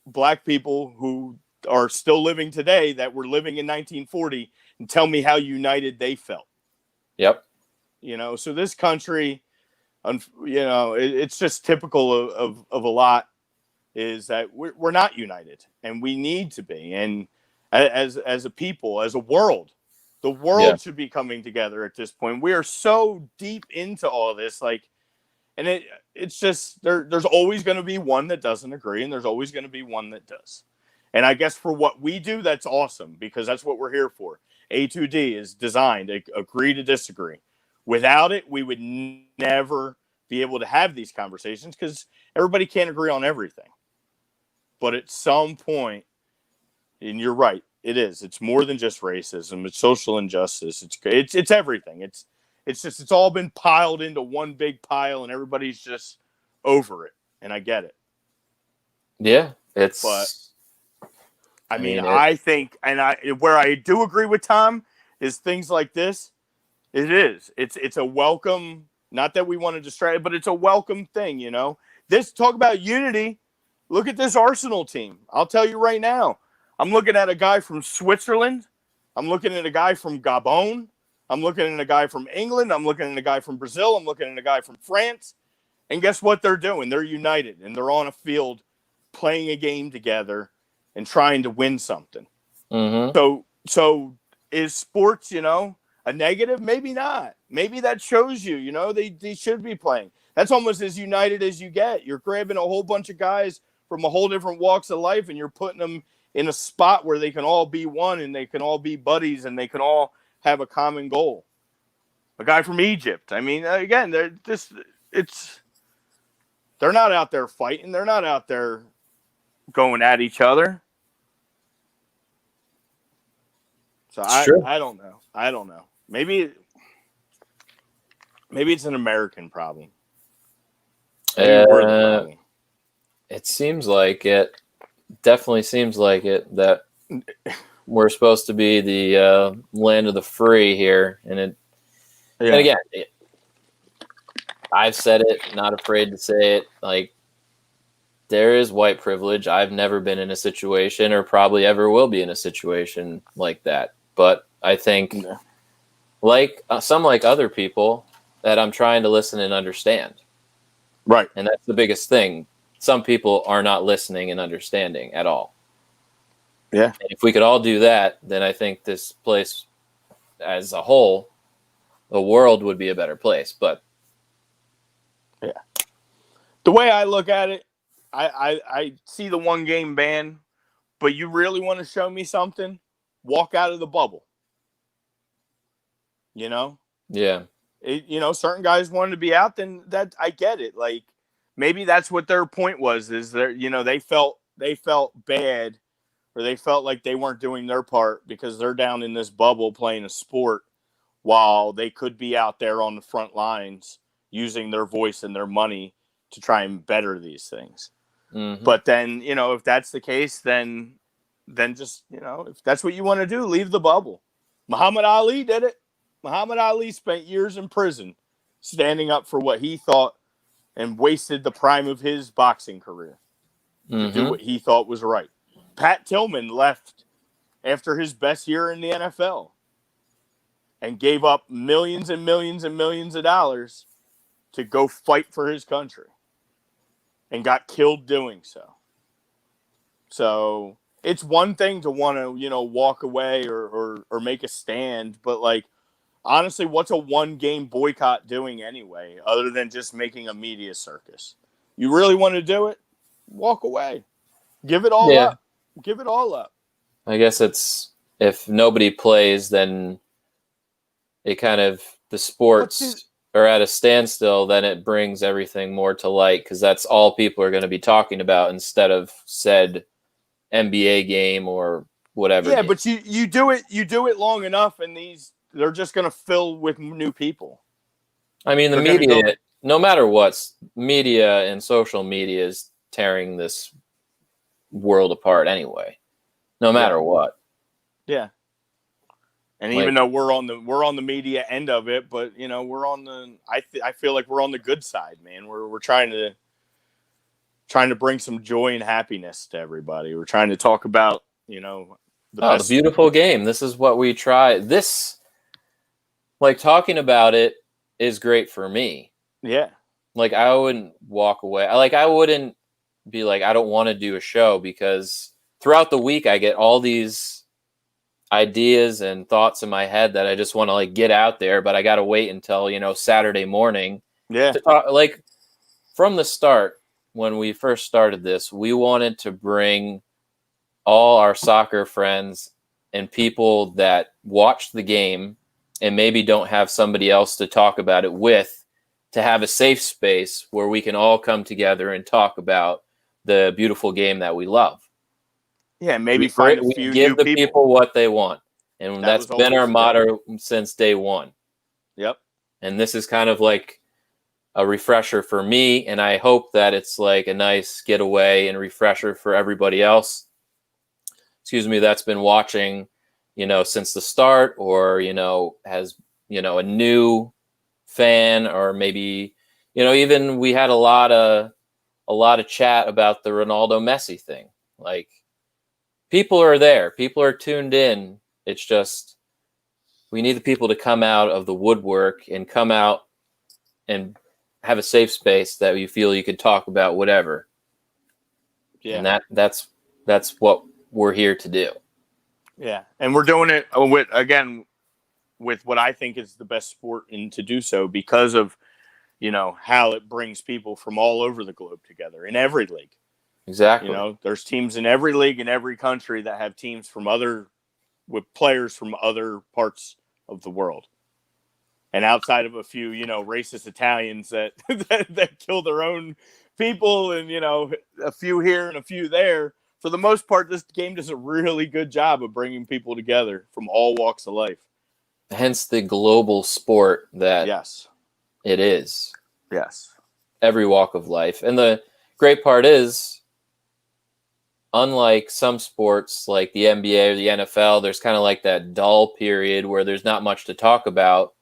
black people who are still living today that were living in 1940, and tell me how united they felt. Yep. So this country, it's just typical of a lot, is that we're not united, and we need to be. And as a people, as a world, the world should be coming together at this point. We are so deep into all of this, and it's just there's always going to be one that doesn't agree, and there's always going to be one that does. And I guess for what we do, that's awesome, because that's what we're here for. A2D is designed to agree to disagree. Without it, we would never be able to have these conversations, because everybody can't agree on everything. But at some point, and you're right, it is. It's more than just racism. It's social injustice. It's everything. It's all been piled into one big pile, and everybody's just over it. And I get it. Yeah, I think, where I do agree with Tom is things like this. It's a welcome. Not that we want to distract, but it's a welcome thing. This talk about unity. Look at this Arsenal team. I'll tell you right now. I'm looking at a guy from Switzerland. I'm looking at a guy from Gabon. I'm looking at a guy from England. I'm looking at a guy from Brazil. I'm looking at a guy from France. And guess what they're doing? They're united, and they're on a field playing a game together and trying to win something. Mm-hmm. So is sports, a negative? Maybe not. Maybe that shows you, they should be playing. That's almost as united as you get. You're grabbing a whole bunch of guys from a whole different walks of life, and you're putting them in a spot where they can all be one, and they can all be buddies, and they can all have a common goal. A guy from Egypt. Again, they're not out there fighting. They're not out there going at each other. So I don't know. Maybe it's an American problem. Maybe we're the problem. It seems like it. Definitely seems like it, that we're supposed to be the land of the free here, and again, I've said it, not afraid to say it. Like, there is white privilege. I've never been in a situation, or probably ever will be in a situation like that. But I think, like other people, that I'm trying to listen and understand. Right, and that's the biggest thing. Some people are not listening and understanding at all. Yeah. And if we could all do that, then I think this place as a whole, the world would be a better place. But yeah, the way I look at it, I see the 1 game ban, but you really want to show me something? Walk out of the bubble. Yeah. certain guys wanted to be out, then that I get it. Like maybe that's what their point was, is they felt bad, or they felt like they weren't doing their part because they're down in this bubble playing a sport while they could be out there on the front lines using their voice and their money to try and better these things. Mm-hmm. But then, if that's the case, then just, if that's what you want to do, leave the bubble. Muhammad Ali did it. Muhammad Ali spent years in prison standing up for what he thought and wasted the prime of his boxing career to do what he thought was right. Pat Tillman left after his best year in the NFL and gave up millions and millions and millions of dollars to go fight for his country and got killed doing so. So it's one thing to want to, walk away or make a stand, but like, honestly, what's a one-game boycott doing anyway, other than just making a media circus? You really want to do it? Walk away. Give it all up. Give it all up. I guess it's, if nobody plays, then it kind of, the sports are at a standstill, then it brings everything more to light, because that's all people are going to be talking about instead of said NBA game or whatever. Yeah, but you do it long enough, and they're just going to fill with new people. I mean, the media, no matter what, media and social media is tearing this world apart anyway, no matter what. Yeah. And even though we're on the media end of it, but we're on the, I feel like we're on the good side, man. We're trying to bring some joy and happiness to everybody. We're trying to talk about, the beautiful game. This is what we try. This, like, talking about it is great for me. Yeah. Like, I wouldn't walk away. I wouldn't be like, I don't want to do a show, because throughout the week I get all these ideas and thoughts in my head that I just want to get out there, but I got to wait until, Saturday morning. Yeah. To talk. Like, from the start, when we first started this, we wanted to bring all our soccer friends and people that watch the game and maybe don't have somebody else to talk about it with, to have a safe space where we can all come together and talk about the beautiful game that we love. Yeah, maybe find a few give new the people what they want. And that's been our motto since day one. Yep. And this is kind of like a refresher for me, and I hope that it's like a nice getaway and refresher for everybody else. That's been watching, since the start, or, has, a new fan, or maybe, even we had a lot of chat about the Ronaldo Messi thing. Like, people are there. People are tuned in. It's just, we need the people to come out of the woodwork and come out and have a safe space that you feel you could talk about whatever. Yeah. And that's what we're here to do. Yeah. And we're doing it with what I think is the best sport, and to do so because of, how it brings people from all over the globe together in every league. Exactly. There's teams in every league in every country that have teams with players from other parts of the world. And outside of a few, racist Italians that kill their own people, and, a few here and a few there, for the most part, this game does a really good job of bringing people together from all walks of life. Hence the global sport that it is. Yes. Every walk of life. And the great part is, unlike some sports like the NBA or the NFL, there's kind of like that dull period where there's not much to talk about.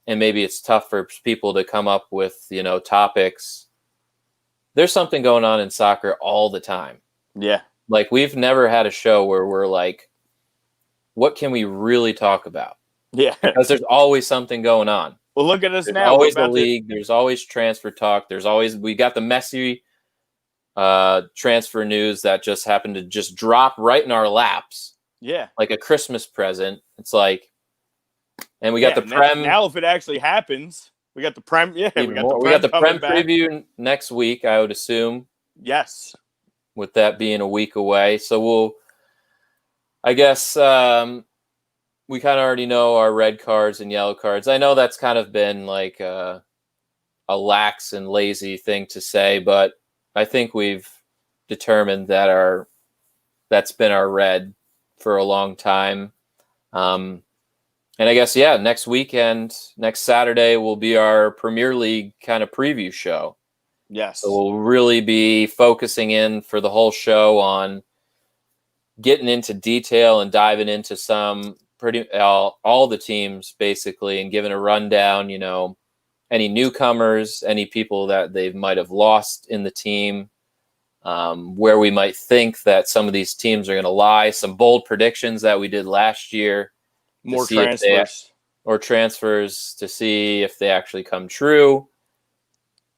And maybe it's tough for people to come up with, topics. There's something going on in soccer all the time. Yeah. Like, we've never had a show where we're like, what can we really talk about? Yeah. Because there's always something going on. Well, look at us there's now. Always the league. There's always transfer talk. We got the Messi transfer news that just happened to just drop right in our laps. Yeah. Like a Christmas present. It's like, and we got the Prem. Now, if it actually happens, we got the Prem. Yeah, we got the Prem preview next week, I would assume. Yes. With that being a week away. So I guess, we kind of already know our red cards and yellow cards. I know that's kind of been like a lax and lazy thing to say, but I think we've determined that that's been our red for a long time. And I guess, yeah, next Saturday will be our Premier League kind of preview show. Yes. So we'll really be focusing in for the whole show on getting into detail and diving into all the teams basically, and giving a rundown, any newcomers, any people that they might have lost in the team, where we might think that some of these teams are going to lie, some bold predictions that we did last year. More transfers. Transfers to see if they actually come true.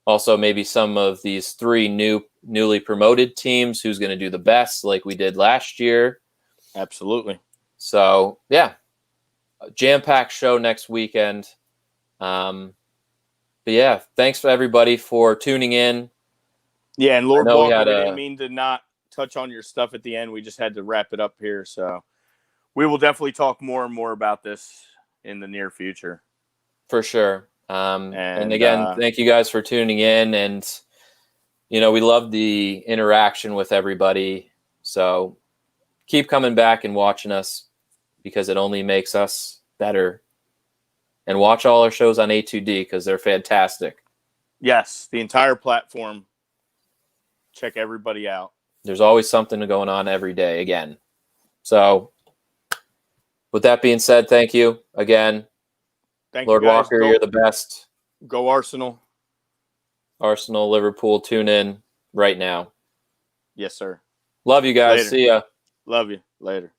Also, maybe some of these 3 newly promoted teams, who's going to do the best like we did last year. Absolutely. So, yeah, a jam-packed show next weekend. But, yeah, thanks for everybody for tuning in. Yeah, and Lord Walker, we didn't mean to not touch on your stuff at the end. We just had to wrap it up here. So we will definitely talk more and more about this in the near future. For sure. And again, thank you guys for tuning in. And, we love the interaction with everybody. So keep coming back and watching us, because it only makes us better. And watch all our shows on A2D, because they're fantastic. Yes, the entire platform. Check everybody out. There's always something going on every day again. So with that being said, thank you again. Thank Lord you guys. Walker, you're the best. Go Arsenal. Arsenal, Liverpool, tune in right now. Yes, sir. Love you guys. Later. See ya. Love you. Later.